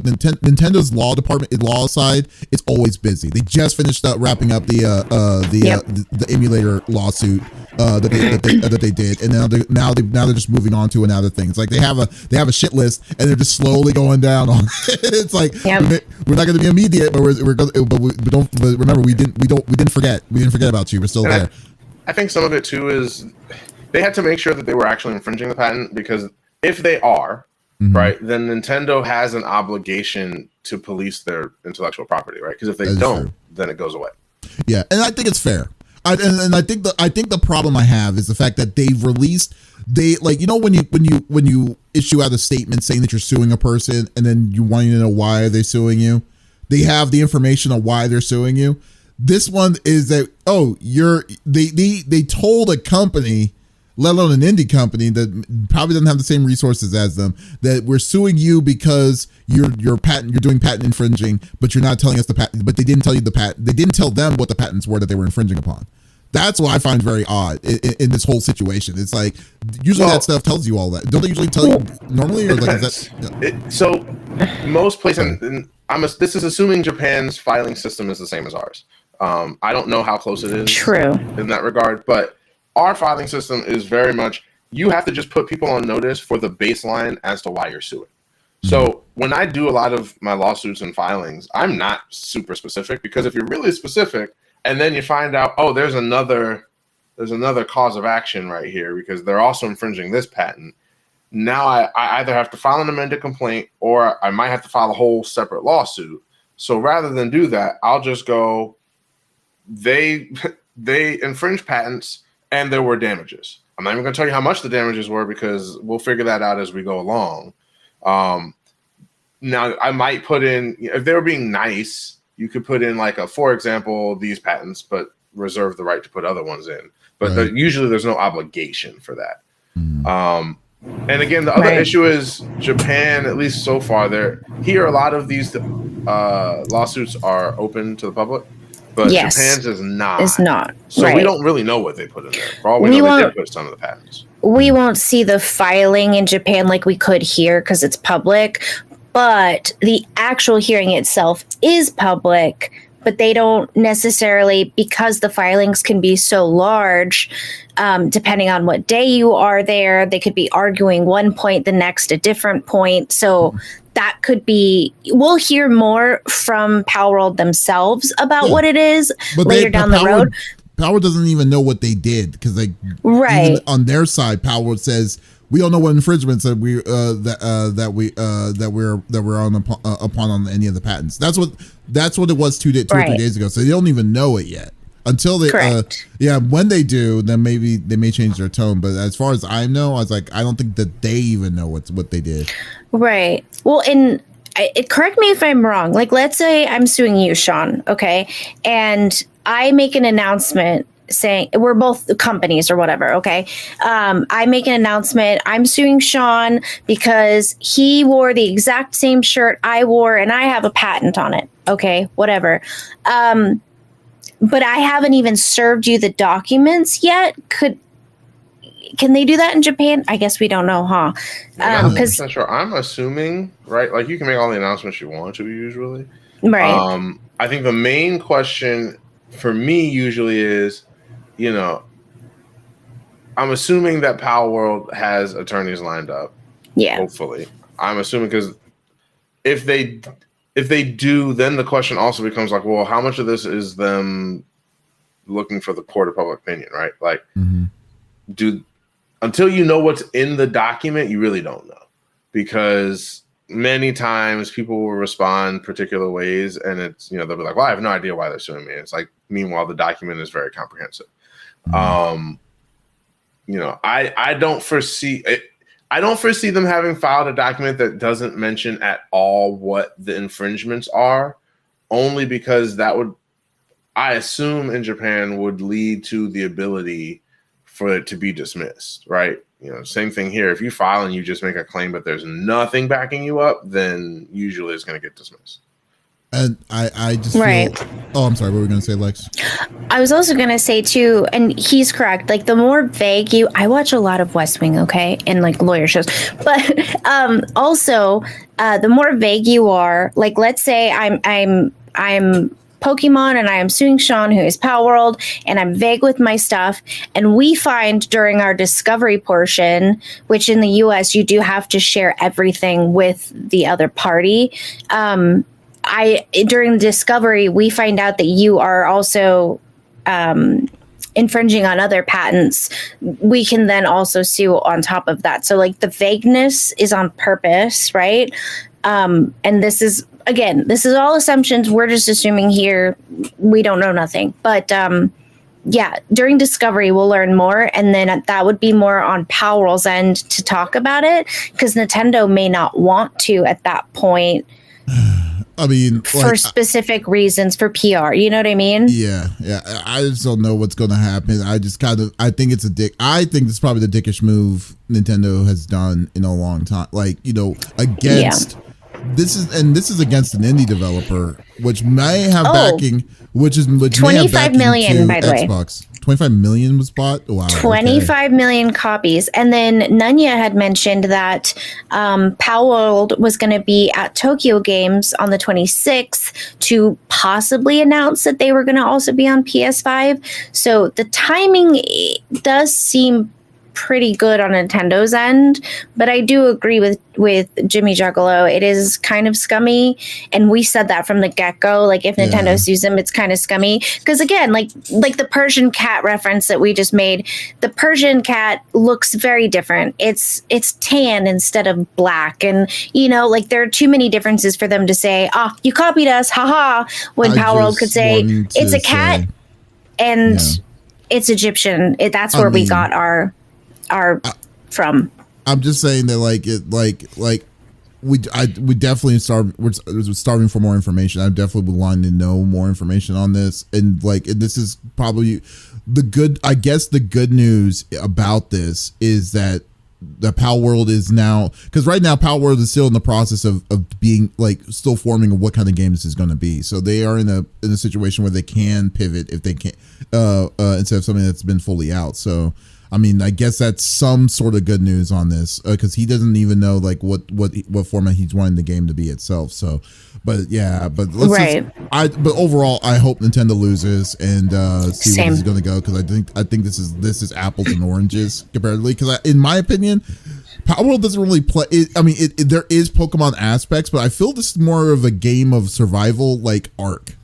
Nintendo's law side, it's always busy. They just finished up wrapping up the emulator lawsuit that they did, and now they're just moving on to another thing. It's like they have a shit list, and they're just slowly going down on it. It's like we're not going to be immediate, but remember we didn't forget about you. We're still there. I think some of it too is they had to make sure that they were actually infringing the patent, because if they are, right, then Nintendo has an obligation to police their intellectual property, right? Because if they don't, then it goes away. Yeah, and I think it's fair. I think the problem I have is the fact that they've released when you issue out a statement saying that you're suing a person, and then you want to know why they're suing you. They have the information on why they're suing you. This one is that they told a company, let alone an indie company that probably doesn't have the same resources as them, that we're suing you because you're doing patent infringing, but you're not telling us the patent. But they didn't tell you the patent. They didn't tell them what the patents were that they were infringing upon. That's what I find very odd in this whole situation. It's like usually that stuff tells you all that. Don't they usually tell you normally? Or like, is that, so most places, and this is assuming Japan's filing system is the same as ours. I don't know how close it is. True. In that regard, but our filing system is very much, you have to just put people on notice for the baseline as to why you're suing. So when I do a lot of my lawsuits and filings, I'm not super specific, because if you're really specific and then you find out, oh, there's another cause of action right here because they're also infringing this patent, now I either have to file an amended complaint or I might have to file a whole separate lawsuit. So rather than do that, I'll just go, they infringe patents and there were damages. I'm not even going to tell you how much the damages were, because we'll figure that out as we go along. Now, I might put in, if they were being nice, you could put in like for example, these patents, but reserve the right to put other ones in. But usually there's no obligation for that. And again, the other issue is Japan, at least so far, a lot of these lawsuits are open to the public. But Japan's is not. It's not. So we don't really know what they put in there. For all we know, they did put some of the patents. We won't see the filing in Japan like we could here because it's public. But the actual hearing itself is public. But they don't necessarily, because the filings can be so large, depending on what day you are there, they could be arguing one point, the next a different point. So that could be, we'll hear more from Palworld themselves about what it is later down the road. Palworld doesn't even know what they did, because even on their side, Palworld says, we don't know what infringements that we're on upon on any of the patents. That's what it was 2 or 3 days ago. So they don't even know it yet until they. When they do, then maybe they may change their tone. But as far as I know, I was like, I don't think that they even know what they did. Right. Well, and correct me if I'm wrong. Like, let's say I'm suing you, Sean. Okay, and I make an announcement saying we're both companies or whatever. Okay. I make an announcement. I'm suing Sean because he wore the exact same shirt I wore and I have a patent on it. Okay. Whatever. But I haven't even served you the documents yet. Can they do that in Japan? I guess we don't know, huh? I'm not sure. I'm assuming, right? Like, you can make all the announcements you want to usually. Right. I think the main question for me usually is, I'm assuming that Palworld has attorneys lined up. Yeah. Hopefully. I'm assuming, because if they if they do, then the question also becomes like, well, how much of this is them looking for the court of public opinion, right? Like, until you know what's in the document, you really don't know, because many times people will respond particular ways, and it's, they'll be like, well, I have no idea why they're suing me. It's like, meanwhile, the document is very comprehensive. I don't foresee it. I don't foresee them having filed a document that doesn't mention at all what the infringements are, only because that would, I assume, in Japan would lead to the ability for it to be dismissed, right? Same thing here. If you file and you just make a claim, but there's nothing backing you up, then usually it's going to get dismissed. And I just feel, oh, I'm sorry. What were we going to say, Lex? I was also going to say too, and he's correct. Like, the more vague I watch a lot of West Wing, okay, and like lawyer shows, but also the more vague you are, like, let's say I'm Pokemon and I am suing Sean, who is Power World, and I'm vague with my stuff. And we find during our discovery portion, which in the US you do have to share everything with the other party. During the discovery, we find out that you are also infringing on other patents. We can then also sue on top of that. So like, the vagueness is on purpose, right? And this is all assumptions. We're just assuming here. We don't know nothing. But during discovery, we'll learn more. And then that would be more on Power World's end to talk about it, because Nintendo may not want to at that point. I mean, for specific reasons, for PR, you know what I mean? Yeah. I just don't know what's going to happen. I think it's I think it's probably the dickish move Nintendo has done in a long time. Like, against this is against an indie developer, which may have backing, which 25 million, by the Xbox. 25 million was bought. Wow. 25 million copies. And then Nunya had mentioned that Power World was going to be at Tokyo Games on the 26th to possibly announce that they were going to also be on PS5. So the timing does seem pretty good on Nintendo's end, but I do agree with Jimmy Juggalo. It is kind of scummy, and we said that from the get-go. Like, if Nintendo sues them, it's kind of scummy, because again, like the Persian cat reference that we just made, the Persian cat looks very different. It's tan instead of black, and like, there are too many differences for them to say, you copied us, haha, when Power World could say it's a cat and it's Egyptian. That's where we got our from. I'm just saying that we definitely we're starving for more information. I definitely would want to know more information on this, and this is probably the good news about this is that the Power World is now, because right now Power World is still in the process of being still forming what kind of game this is going to be. So they are in a situation where they can pivot if they can instead of something that's been fully out. So I mean, I guess that's some sort of good news on this, because he doesn't even know what format he's wanting the game to be itself. So, but but overall, I hope Nintendo loses and see where this is going to go, because I think this is apples and oranges comparatively. Because in my opinion, Power World doesn't really play. There is Pokemon aspects, but I feel this is more of a game of survival, like Ark,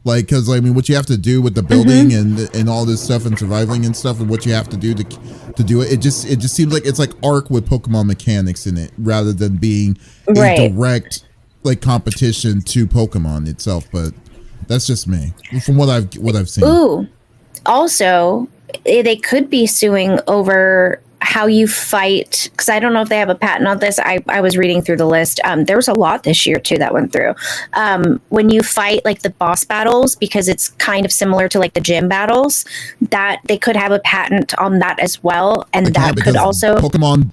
because what you have to do with the building and all this stuff and surviving and stuff, and what you have to do to do it. It just seems like it's like Ark with Pokemon mechanics in it, rather than being a direct competition to Pokemon itself. But that's just me from what I've seen. Ooh, also they could be suing over how you fight, because I don't know if they have a patent on this. I was reading through the list. There was a lot this year too that went through. When you fight the boss battles, because it's kind of similar to the gym battles, that they could have a patent on that as well, and that could also Pokemon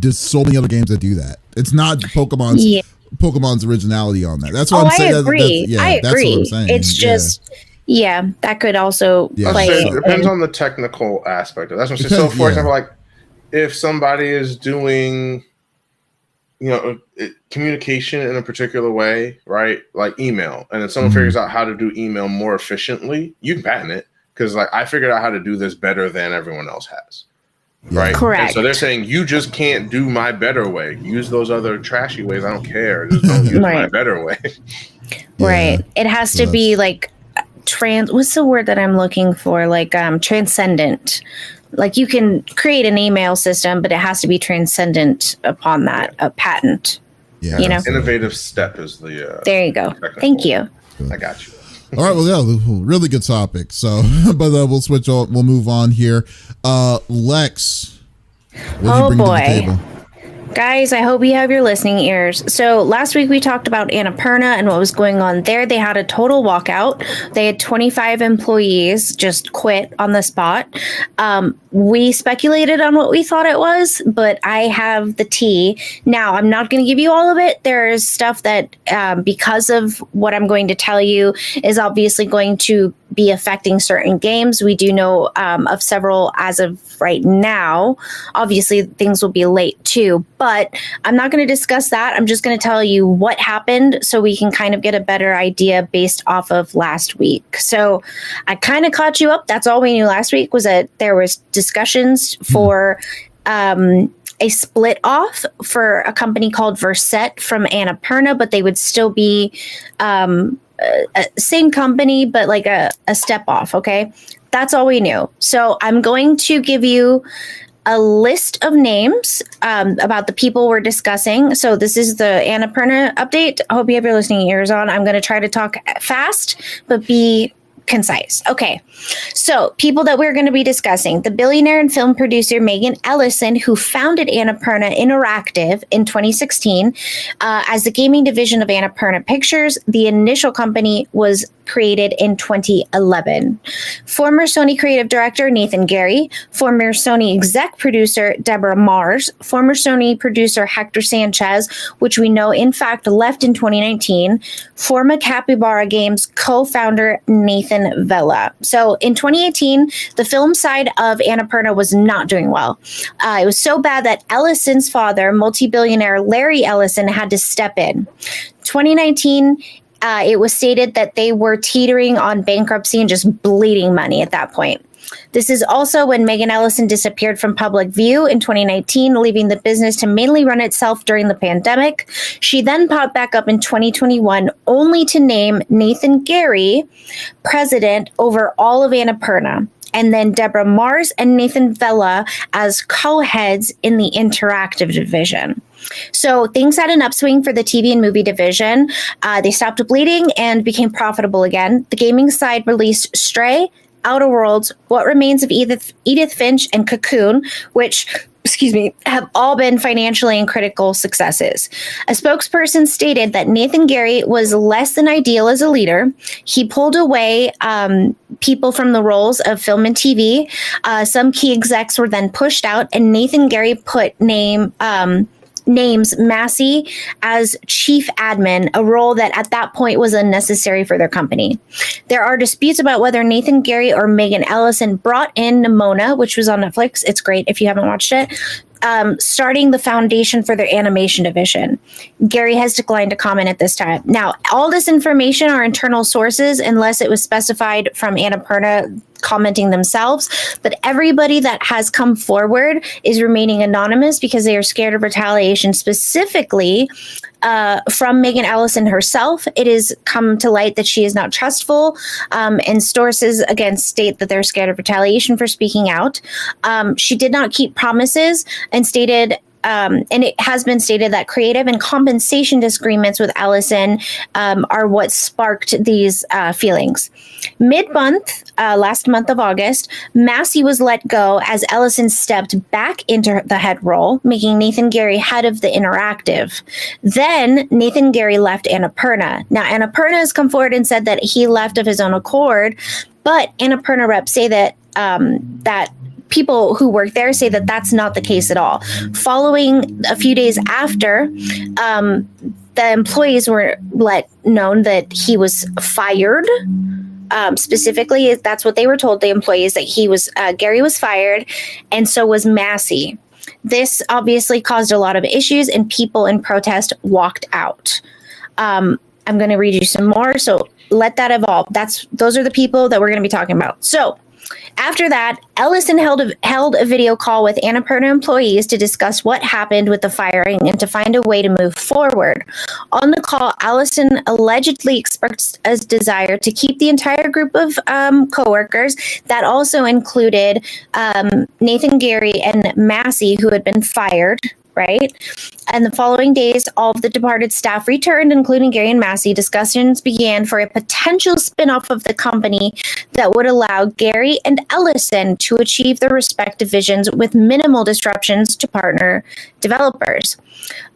there's so many other games that do that. It's not Pokemon's originality on that. That's what I'm saying. I agree. That's what I'm saying. It's just. Yeah, that could also play. It depends on the technical aspect of it. That's what I'm saying. So, for example, if somebody is doing, communication in a particular way, right? Like email, and then someone figures out how to do email more efficiently, you can patent it, because I figured out how to do this better than everyone else has. right? Correct. And so they're saying you just can't do my better way. Use those other trashy ways. I don't care. Just don't use my better way. Right. It has to be like what's the word that I'm looking for? Like transcendent. Like you can create an email system, but it has to be transcendent upon that, a patent. Yeah. You know? Innovative step is the there you go. Thank you. I got you. All right, well, yeah, really good topic. So, but we'll switch on. We'll move on here. Lex, what did you bring to the table? Guys, I hope you have your listening ears. So last week we talked about Annapurna and what was going on there. They had a total walkout. They had 25 employees just quit on the spot. We speculated on what we thought it was, but I have the tea. Now, I'm not going to give you all of it. There is stuff that, because of what I'm going to tell you, is obviously going to be affecting certain games. We do know of several as of right now. Obviously, things will be late too, but I'm not going to discuss that. I'm just going to tell you what happened so we can kind of get a better idea based off of last week. So I kind of caught you up. That's all we knew last week was that there was discussions for a split off for a company called Verset from Annapurna, but they would still be same company, but like a step off. Okay. That's all we knew. So I'm going to give you a list of names about the people we're discussing. So this is the Annapurna update. I hope you have your listening ears on. I'm going to try to talk fast, but be concise. Okay. So people that we're going to be discussing, the billionaire and film producer Megan Ellison, who founded Annapurna Interactive in 2016 as the gaming division of Annapurna Pictures. The initial company was created in 2011. Former Sony creative director Nathan Gary, former Sony exec producer Deborah Mars, former Sony producer Hector Sanchez, which we know in fact left in 2019, former Capybara Games co-founder Nathan Vella. So in 2018, the film side of Annapurna was not doing well. It was so bad that Ellison's father, multi-billionaire Larry Ellison, had to step in. 2019, it was stated that they were teetering on bankruptcy and just bleeding money at that point. This is also when Megan Ellison disappeared from public view in 2019, leaving the business to mainly run itself during the pandemic. She then popped back up in 2021, only to name Nathan Gary president over all of Annapurna, and then Deborah Mars and Nathan Vella as co-heads in the interactive division. So things had an upswing for the TV and movie division. They stopped bleeding and became profitable again. The gaming side released Stray, Outer Worlds, What Remains of Edith Finch, and Cocoon, which, have all been financially and critical successes. A spokesperson stated that Nathan Gary was less than ideal as a leader. He pulled away people from the roles of film and TV. Some key execs were then pushed out, and Nathan Gary put names Massey as chief admin, a role that at that point was unnecessary for their company. There are disputes about whether Nathan Gary or Megan Ellison brought in Nimona, which was on Netflix. It's great if you haven't watched it. Starting the foundation for their animation division. Gary has declined to comment at this time. Now, all this information are internal sources unless it was specified from Annapurna commenting themselves, but everybody that has come forward is remaining anonymous because they are scared of retaliation, specifically from Megan Ellison herself. It has come to light that she is not trustful, and sources again state that they're scared of retaliation for speaking out. She did not keep promises and stated and it has been stated that creative and compensation disagreements with Ellison are what sparked these feelings. Mid-month, last month of August, Massey was let go as Ellison stepped back into the head role, making Nathan Gary head of the interactive. Then Nathan Gary left Annapurna. Now, Annapurna has come forward and said that he left of his own accord, but Annapurna reps say that that people who work there say that that's not the case at all. Following a few days after, the employees were let known that he was fired. Specifically, that's what they were told, the employees, that Gary was fired, and so was Massey. This obviously caused a lot of issues, and people in protest walked out. I'm going to read you some more, so let that evolve. Those are the people that we're going to be talking about. So After that, Ellison held a video call with Annapurna employees to discuss what happened with the firing and to find a way to move forward. On the call, Ellison allegedly expressed a desire to keep the entire group of coworkers. That also included Nathan, Gary, and Massey, who had been fired. Right. And the following days, all of the departed staff returned, including Gary and Massey. Discussions began for a potential spinoff of the company that would allow Gary and Ellison to achieve their respective visions with minimal disruptions to partner developers.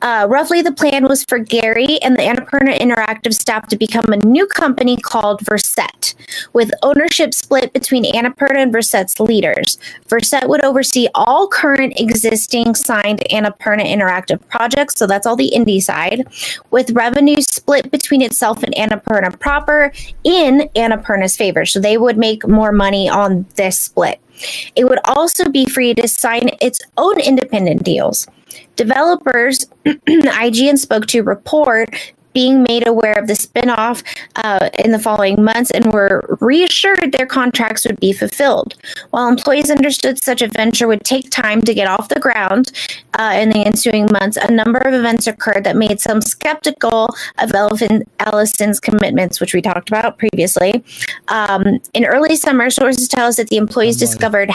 Roughly, the plan was for Gary and the Annapurna Interactive staff to become a new company called Verset, with ownership split between Annapurna and Verset's leaders. Verset would oversee all current existing signed Annapurna Interactive projects, so that's all the indie side, with revenue split between itself and Annapurna proper in Annapurna's favor. So they would make more money on this split. It would also be free to sign its own independent deals. Developers IGN spoke to report being made aware of the spinoff in the following months and were reassured their contracts would be fulfilled. While employees understood such a venture would take time to get off the ground in the ensuing months, a number of events occurred that made some skeptical of Ellison's commitments, which we talked about previously. In early summer, sources tell us that the employees discovered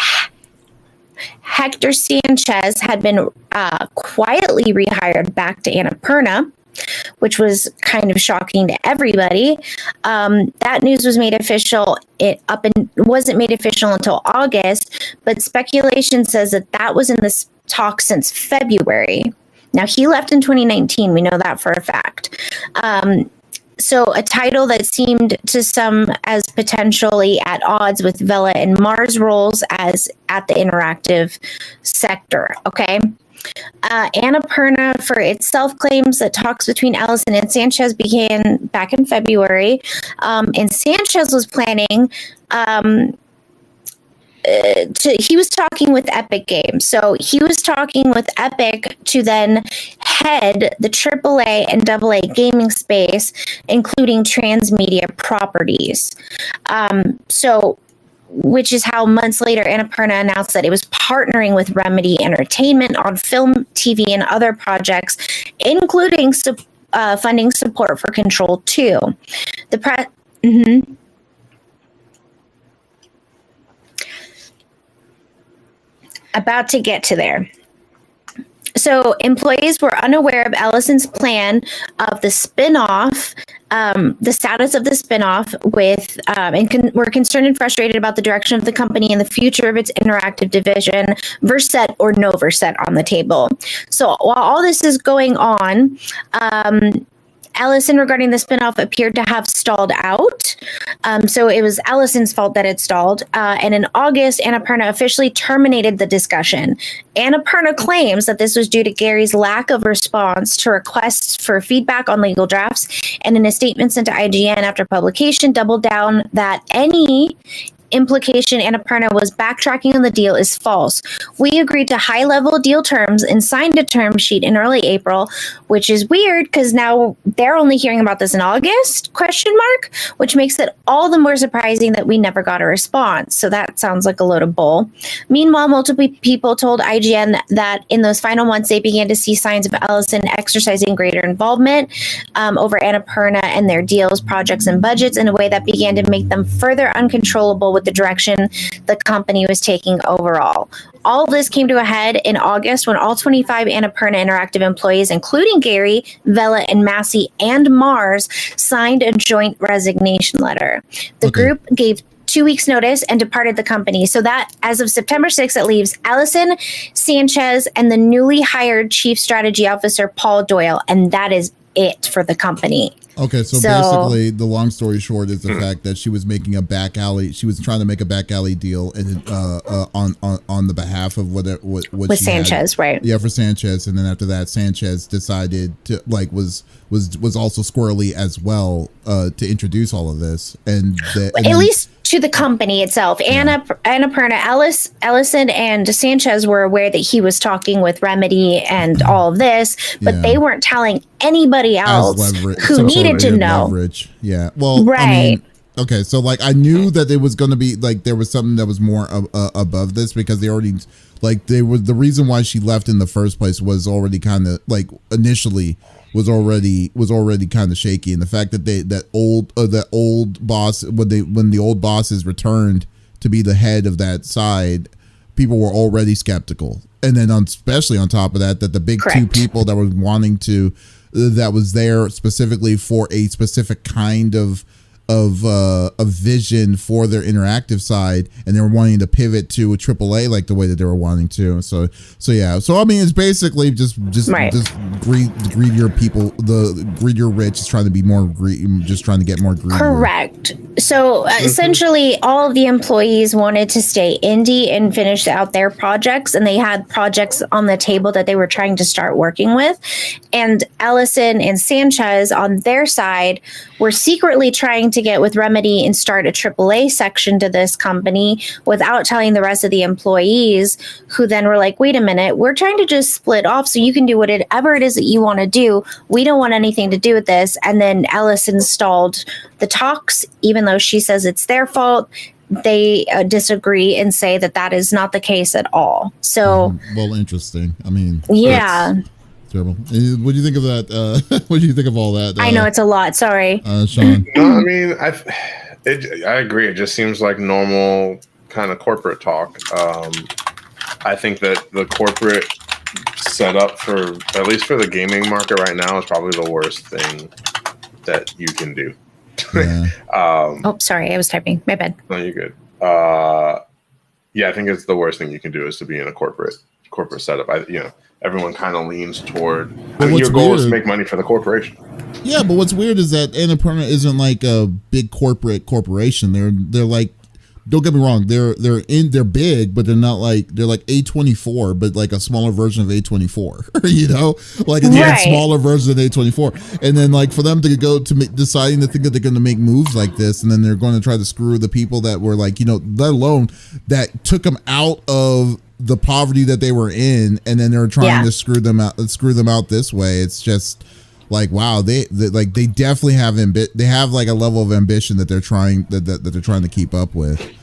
Hector Sanchez had been quietly rehired back to Annapurna, which was kind of shocking to everybody. That news was made official. Wasn't made official until August, but speculation says that was in this talk since February. Now, he left in 2019. We know that for a fact. So a title that seemed to some as potentially at odds with Vela and Mars' roles as at the interactive sector. Okay. Annapurna for itself claims that talks between Ellison and Sanchez began back in February. And Sanchez was planning he was talking with Epic Games. So he was talking with Epic to then head the AAA and AA gaming space, including transmedia properties. Which is how months later Annapurna announced that it was partnering with Remedy Entertainment on film, TV, and other projects, including funding support for Control 2. About to get to there. So employees were unaware of Ellison's plan of the spinoff, the status of the spinoff, were concerned and frustrated about the direction of the company and the future of its interactive division, Verset or no Verset on the table. So while all this is going on, Ellison regarding the spinoff appeared to have stalled out. So it was Ellison's fault that it stalled. And in August, Annapurna officially terminated the discussion. Annapurna claims that this was due to Gary's lack of response to requests for feedback on legal drafts. And in a statement sent to IGN after publication, doubled down that any implication Annapurna was backtracking on the deal is false. We agreed to high-level deal terms and signed a term sheet in early April, which is weird because now they're only hearing about this in August, which makes it all the more surprising that we never got a response. So that sounds like a load of bull. Meanwhile, multiple people told IGN that in those final months, they began to see signs of Ellison exercising greater involvement over Annapurna and their deals, projects, and budgets in a way that began to make them further uncontrollable with the direction the company was taking overall. All of this came to a head in August when all 25 Annapurna Interactive employees, including Gary, Vela, and Massey, and Mars, signed a joint resignation letter. The group gave 2 weeks notice and departed the company. So that as of September 6th, it leaves Ellison, Sanchez, and the newly hired chief strategy officer, Paul Doyle. And that is it for the company. Okay, so basically, the long story short is the fact that she was making a back alley. She was trying to make a back alley deal, and on the behalf of what with she Sanchez, had. right? Yeah, for Sanchez, and then after that, Sanchez decided to was also squirrely as well to introduce all of this, and at least to the company itself. Yeah. Annapurna, Ellison, and Sanchez were aware that he was talking with Remedy and all of this, but they weren't telling anybody else who needed to know. Leverage. Yeah. Well, right. Okay, so like I knew that it was going to be like there was something that was more above this, because they already the reason why she left in the first place was already kind of like initially was already kind of shaky, and the fact that that old boss, when the old bosses returned to be the head of that side, people were already skeptical, and then especially on top of that the big Correct. two people that were wanting to that was there specifically for a specific kind of vision for their interactive side, and they were wanting to pivot to a AAA like the way that they were wanting to. So yeah. So I mean, it's basically just Right. greedier people. The greedier rich is trying to be more just trying to get more greedy. Correct. So essentially, all of the employees wanted to stay indie and finish out their projects, and they had projects on the table that they were trying to start working with. And Ellison and Sanchez on their side were secretly trying to get with Remedy and start a AAA section to this company without telling the rest of the employees, who then were like, wait a minute, we're trying to just split off so you can do whatever it is that you want to do. We don't want anything to do with this. And then Ellison stalled the talks, even though she says it's their fault. They disagree and say that is not the case at all. So, well, interesting. I mean, yeah. Terrible. What do you think of that? What do you think of all that? I know it's a lot. Sorry. Sean. No, I mean, I agree. It just seems like normal kind of corporate talk. I think that the corporate setup for, at least for the gaming market right now, is probably the worst thing that you can do. Yeah. Oh, sorry. I was typing. My bad. No, you're good. Yeah, I think it's the worst thing you can do is to be in a corporate setup. Everyone kind of leans toward. Your goal is to make money for the corporation. Yeah, but what's weird is that Annapurna isn't like a big corporation. They're like, don't get me wrong, they're big, but they're like A24, but like a smaller version of A24. You know, like a smaller version of A24. And then like for them to go to deciding to think that they're going to make moves like this, and then they're going to try to screw the people that were like, let alone that took them out of the poverty that they were in, and then they're trying to screw them out this way. It's just like, wow, they definitely have they have like a level of ambition that they're trying to keep up with.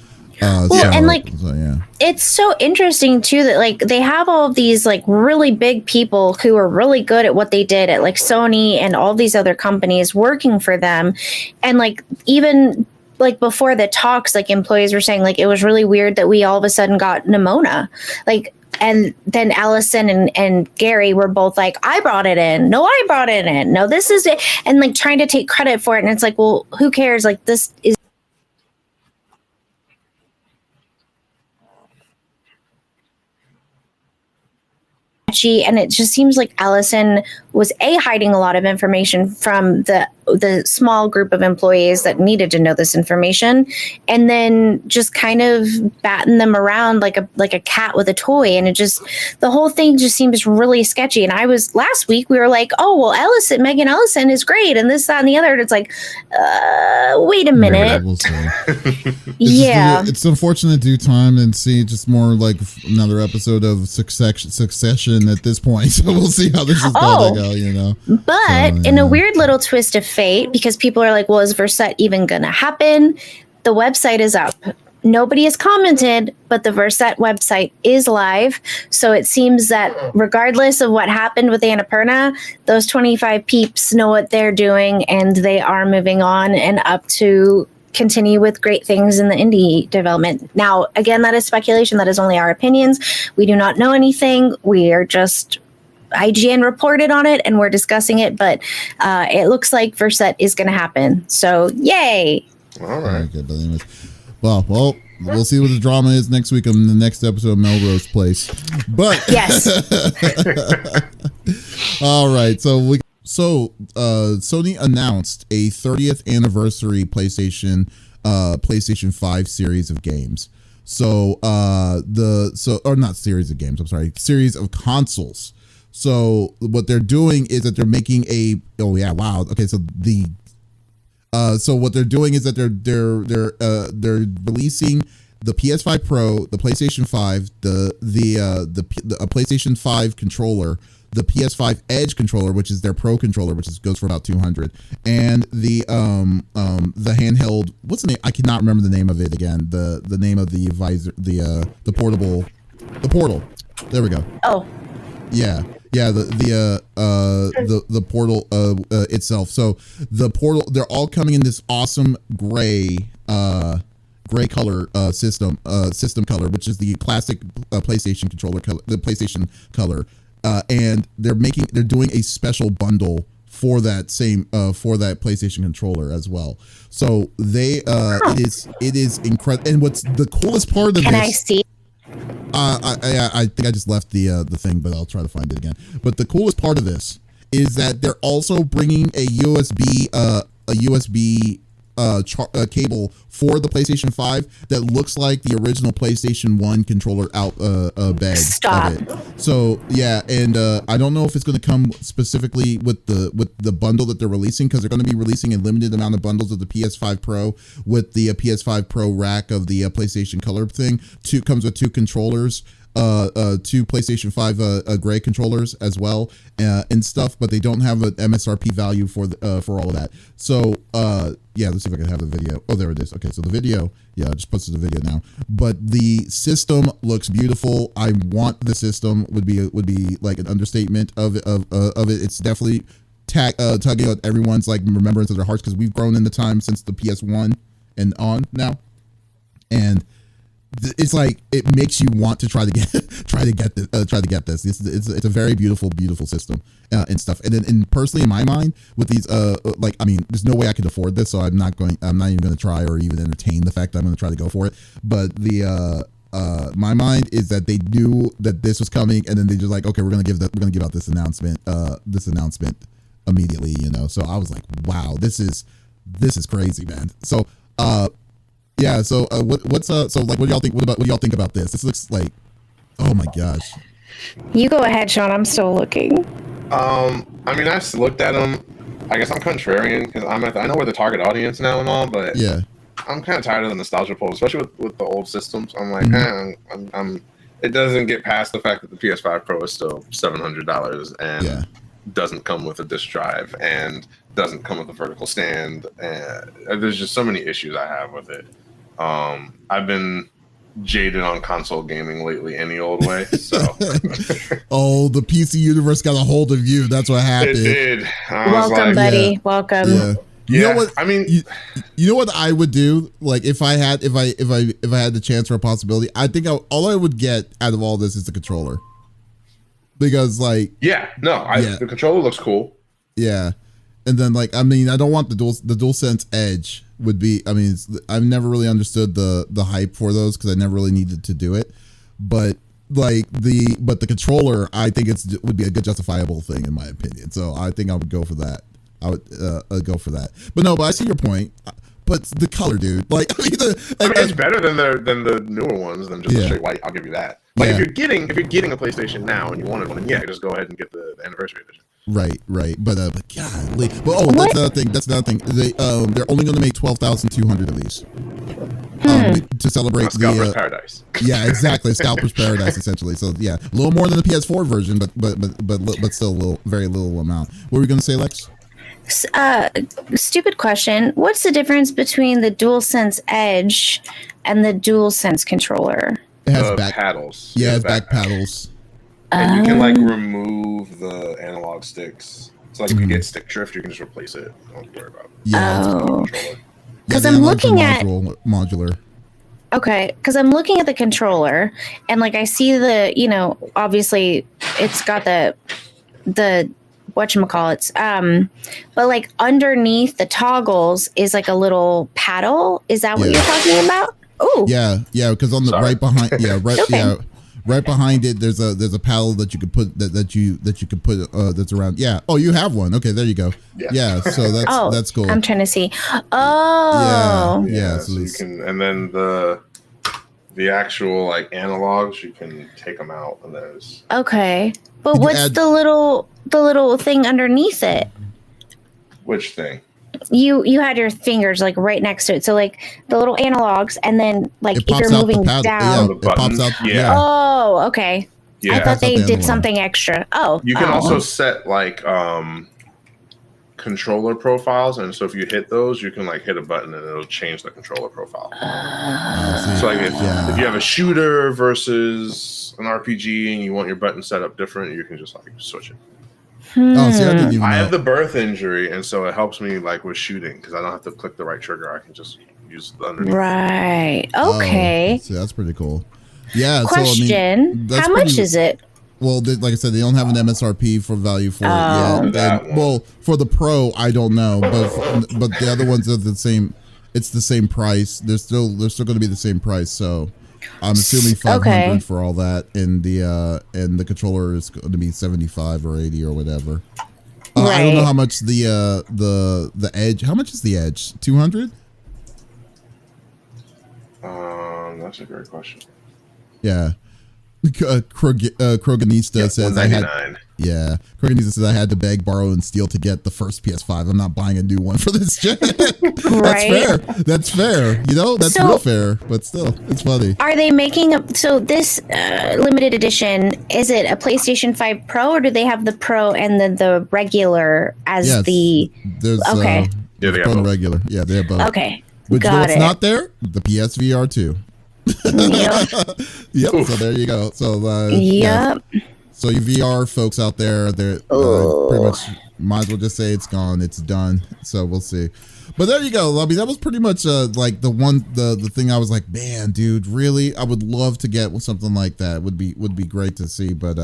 It's so interesting too that like they have all of these like really big people who are really good at what they did at like Sony and all these other companies working for them, and like even like before the talks, like employees were saying like it was really weird that we all of a sudden got Nimona, like, and then Allison and Gary were both like, I brought it in. No, I brought it in. No, this is it. And like trying to take credit for it. And it's like, well, who cares? Like this is and it just seems like Allison was hiding a lot of information from the small group of employees that needed to know this information, and then just kind of batting them around like a cat with a toy. And it just, the whole thing just seems really sketchy. And last week we were like, oh well, Megan Ellison is great, and this, that, and the other. And it's like, wait a minute. Yeah, it's unfortunate to do time and see just more like another episode of Succession at this point. So we'll see how this is going to go, But in a weird little twist of fate, because people are like, well, is Versett even going to happen? The website is up. Nobody has commented, but the Versett website is live. So it seems that regardless of what happened with Annapurna, those 25 peeps know what they're doing, and they are moving on and up to continue with great things in the indie development. Now, again, that is speculation. That is only our opinions. We do not know anything. We are just IGN reported on it and we're discussing it, but it looks like Versett is going to happen. So, yay! All right. Good. Well, we'll see what the drama is next week on the next episode of Melrose Place. But yes. All right. So Sony announced a 30th anniversary PlayStation 5 series of games. Series of consoles. So what they're doing is that they're making so what they're doing is that they're releasing the PS5 Pro, the PlayStation 5, a PlayStation 5 controller, PS5 Edge controller, which is their Pro controller, which goes for about $200, and the handheld. What's the name? I cannot remember the name of it again. The name of the visor, the portable, the Portal. There we go. Oh. Yeah. The Portal itself. So the Portal, they're all coming in this awesome gray color system color, which is the classic PlayStation controller color, the PlayStation color, and they're doing a special bundle for that PlayStation controller as well. So it is incredible. And what's the coolest part of this? Can I see? I think I just left the thing, but I'll try to find it again. But the coolest part of this is that they're also bringing a USB cable for the PlayStation 5 that looks like the original PlayStation 1 controller bag. Stop. Of it. So yeah, and I don't know if it's going to come specifically with the bundle that they're releasing, because they're going to be releasing a limited amount of bundles of the PS5 Pro with the PS5 Pro rack of the PlayStation Color thing. Comes with two controllers. Two PlayStation 5 gray controllers as well, and stuff, but they don't have an MSRP value for all of that. So yeah, let's see if I can have the video. Oh, there it is. Okay, so the video, yeah, I just posted the video now. But the system looks beautiful. I want the system would be like an understatement of it. It's definitely tugging at everyone's like remembrance of their hearts, because we've grown in the time since the PS1 and on now, and it's like it makes you want to try to get this. It's a very beautiful system and stuff. And then, and personally, in my mind, with these like, I mean, there's no way I could afford this, so I'm not even going to try or even entertain the fact that I'm going to try to go for it. But the my mind is that they knew that this was coming, and then they just like, okay, we're going to give out this announcement immediately, you know. So I was like, wow, this is crazy, man. So yeah, so what do y'all think? What do y'all think about this? This looks like, oh my gosh. You go ahead, Sean. I'm still looking. I mean, I've looked at them. I guess I'm contrarian because I know we're the target audience now and all, but yeah, I'm kind of tired of the nostalgia pull, especially with the old systems. I'm like, it doesn't get past the fact that the PS5 Pro is still $700 and doesn't come with a disk drive and doesn't come with a vertical stand. And there's just so many issues I have with it. I've been jaded on console gaming lately any old way, so oh, the PC universe got a hold of you. That's what happened. It did. Welcome, buddy. Welcome. Yeah. You know what? I mean, you know what I would do? Like if I had the chance or a possibility, I think all I would get out of all this is the controller. Because like the controller looks cool. Yeah. And then like, I mean, I don't want the DualSense Edge would be, I mean, I've never really understood the hype for those because I never really needed to do it. But like the controller, I think would be a good justifiable thing in my opinion. So I think I would go for that. I would go for that. But no, but I see your point. But the color, dude, like, I mean, it's better than the newer ones than just a straight white. I'll give you that. Like if you're getting a PlayStation now and you wanted one, then just go ahead and get the anniversary edition. Right. But golly. But that's another thing. They're only going to make 12,200 of these to celebrate Scalper's Paradise. Yeah, exactly. Scalper's Paradise, essentially. So yeah, a little more than the PS4 version, but still very little amount. What were we going to say, Lex? Stupid question. What's the difference between the DualSense Edge and the DualSense controller? It has back paddles. Yeah, it has back paddles. And you can like remove the analog sticks. So like if you get stick drift, you can just replace it. Don't worry about it. Yeah. Because I'm looking at modular. Okay, because I'm looking at the controller and like I see obviously it's got the whatchamacallits. But like underneath the toggles is like a little paddle. Is that what you're talking about? Oh. Yeah, because on the right behind right behind it there's a paddle that you could put that you could put that's around. Yeah. Oh, you have one. Okay, there you go. Yeah, so that's cool. I'm trying to see. Oh. Yeah, so you can, and then the actual like analogs, you can take them out and there's okay. But what's the little thing underneath it? Which thing? You had your fingers like right next to it, so like the little analogs, and then like if you're moving down, it pops out. Oh, okay. Yeah. I thought they That's the did something extra. Oh, You can also set like controller profiles, and so if you hit those, you can like hit a button and it'll change the controller profile. So like if you have a shooter versus an RPG and you want your button set up different, you can just like switch it. Oh, see, I didn't even know. I have the birth injury, and so it helps me like with shooting because I don't have to click the right trigger. I can just use the underneath. Right. Okay. See, that's pretty cool. Yeah. Question: So, I mean, how much is it? Well, like I said, they don't have an MSRP for value for it yet. And, well, for the Pro, I don't know, but the other ones are the same. It's the same price. They're still going to be the same price. So I'm assuming 500 for all that, and the controller is going to be 75 or 80 or whatever. I don't know how much the Edge. How much is the Edge? 200. That's a great question. Yeah. Kroganista says I had. Yeah, Kroganista says I had to beg, borrow, and steal to get the first PS5. I'm not buying a new one for this gen. Right. That's fair. You know, that's real fair. But still, it's funny. Are they making this limited edition? Is it a PlayStation 5 Pro, or do they have the Pro and then the regular as the? There's okay. Yeah, they have both. Regular. Yeah, they have both. Okay. Which what's not there? The PSVR 2. Yep. So there you go. So so you VR folks out there, they're pretty much might as well just say it's gone, it's done. So we'll see. But there you go. I mean, that was pretty much like the thing I was like, man, dude, really, I would love to get something like that. Would be great to see. But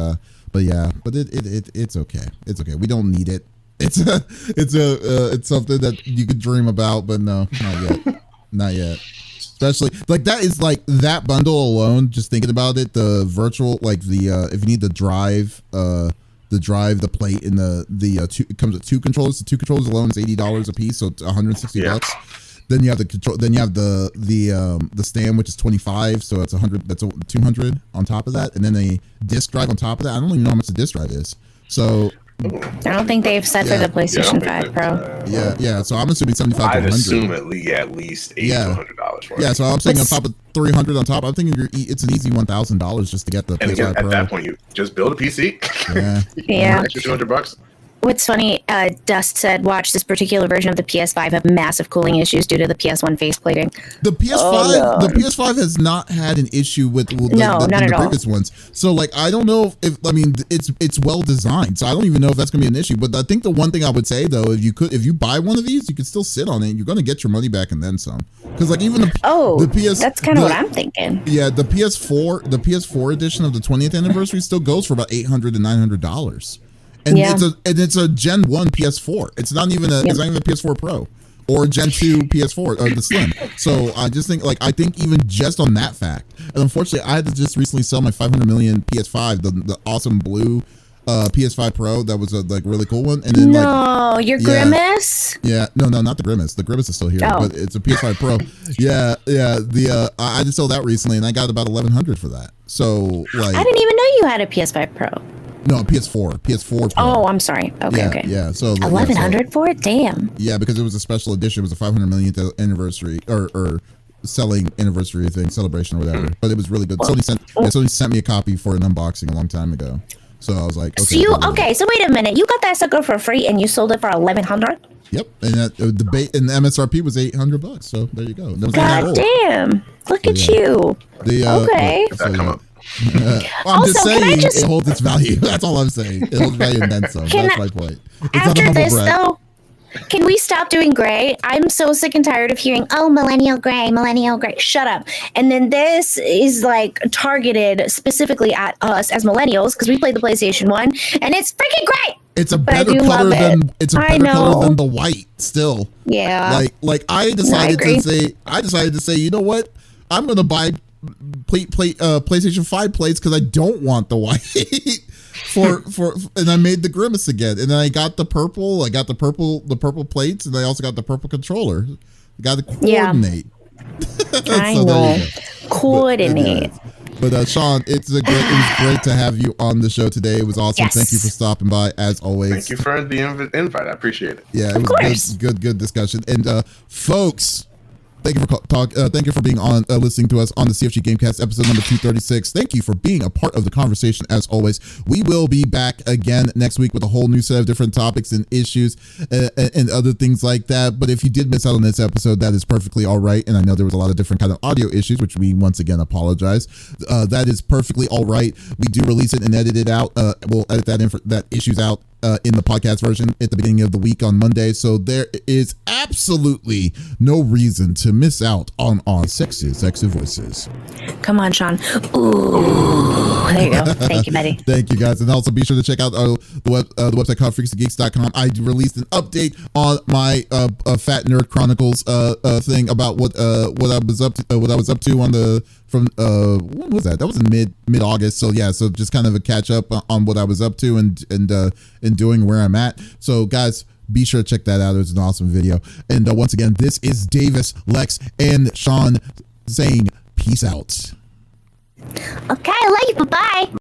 it's okay. It's okay. We don't need it. It's something that you could dream about, but no, not yet. Not yet. Especially like that is like that bundle alone, just thinking about it, the virtual, like if you need the drive, the plate, and it comes with 2 controllers. The 2 controllers alone is $80 a piece, so it's $160. Then you have the control. Then you have the stand, which is $25, so it's $100. That's $200 on top of that, and then a disc drive on top of that. I don't even know how much the disc drive is. So I don't think they've said for the PlayStation 5 Pro. Yeah. So I'm assuming 75 to 100. I'd assume at least $80 to $100 for it. Yeah, so I'm saying on top of 300 on top. I'm thinking it's an easy $1,000 just to get the PS5 again, Pro. at that point, you just build a PC. Yeah. Extra $200. What's funny, Dust said, watch this particular version of the PS5 have massive cooling issues due to the PS1 faceplating. The PS5, the PS5 has not had an issue with the previous ones. So like, I don't know if it's well designed. So I don't even know if that's gonna be an issue. But I think the one thing I would say though, if you buy one of these, you can still sit on it. You're gonna get your money back and then some. Because like even the PS, that's kind of what I'm thinking. Yeah, the PS4 edition of the 20th anniversary still goes for about $800 to $900. And it's a Gen 1 PS4. It's not even a PS4 Pro or Gen 2 PS4 or the Slim. So I just think I think even just on that fact, and unfortunately I had to just recently sell my 500 million PS5, the awesome blue PS5 Pro that was a really cool one. And then your Grimace? Yeah, no, not the Grimace. The Grimace is still here, but it's a PS5 Pro. Yeah. I just sold that recently, and I got about $1,100 for that. So like, I didn't even know you had a PS5 Pro. No, PS4 Pro. Oh, I'm sorry. Okay. Yeah, so $1,100 for it? Damn. Yeah, because it was a special edition. It was a 500 millionth anniversary or selling anniversary thing, celebration or whatever. But it was really good. Sony sent me a copy for an unboxing a long time ago. So I was like, okay. So wait a minute. You got that sucker for free and you sold it for $1,100? Yep, and the MSRP was $800. So there you go. God damn! Look at you. Okay. That come up. I'm just saying it holds its value. That's all I'm saying. It holds value and then some. That's my point. After this, though, can we stop doing gray? I'm so sick and tired of hearing, millennial gray. Shut up. And then this is like targeted specifically at us as millennials because we played the PlayStation 1 and it's freaking great. It's a better color than color than the white still. Yeah. Like I decided to say, you know what? I'm gonna buy PlayStation 5 plates because I don't want the white and I made the Grimace again, and then I got the purple. I got the purple plates, and I also got the purple controller. I got to coordinate. I know. Coordinate. But Sean, it was great to have you on the show today. It was awesome. Yes. Thank you for stopping by as always. Thank you for the invite. I appreciate it. Yeah, it was good discussion. And folks, Thank you thank you for being on, listening to us on the CFG Gamecast episode number 236. Thank you for being a part of the conversation as always. We will be back again next week with a whole new set of different topics and issues and other things like that. But if you did miss out on this episode, that is perfectly all right. And I know there was a lot of different kind of audio issues, which we once again apologize. That is perfectly all right. We do release it and edit it out. We'll edit that issues out in the podcast version at the beginning of the week on Monday. So there is absolutely no reason to miss out on our sexy voices. Come on, Sean. Ooh, there you go. Thank you, buddy. Thank you, guys. And also be sure to check out the website called freaksandgeeks.com. I released an update on my Fat Nerd Chronicles thing about what I was up to on the when was that? That was in mid August. So yeah, so just kind of a catch up on what I was up to and doing where I'm at. So guys, be sure to check that out. It was an awesome video. And once again, this is Davis, Lex, and Sean saying peace out. Okay, I love you. Bye-bye.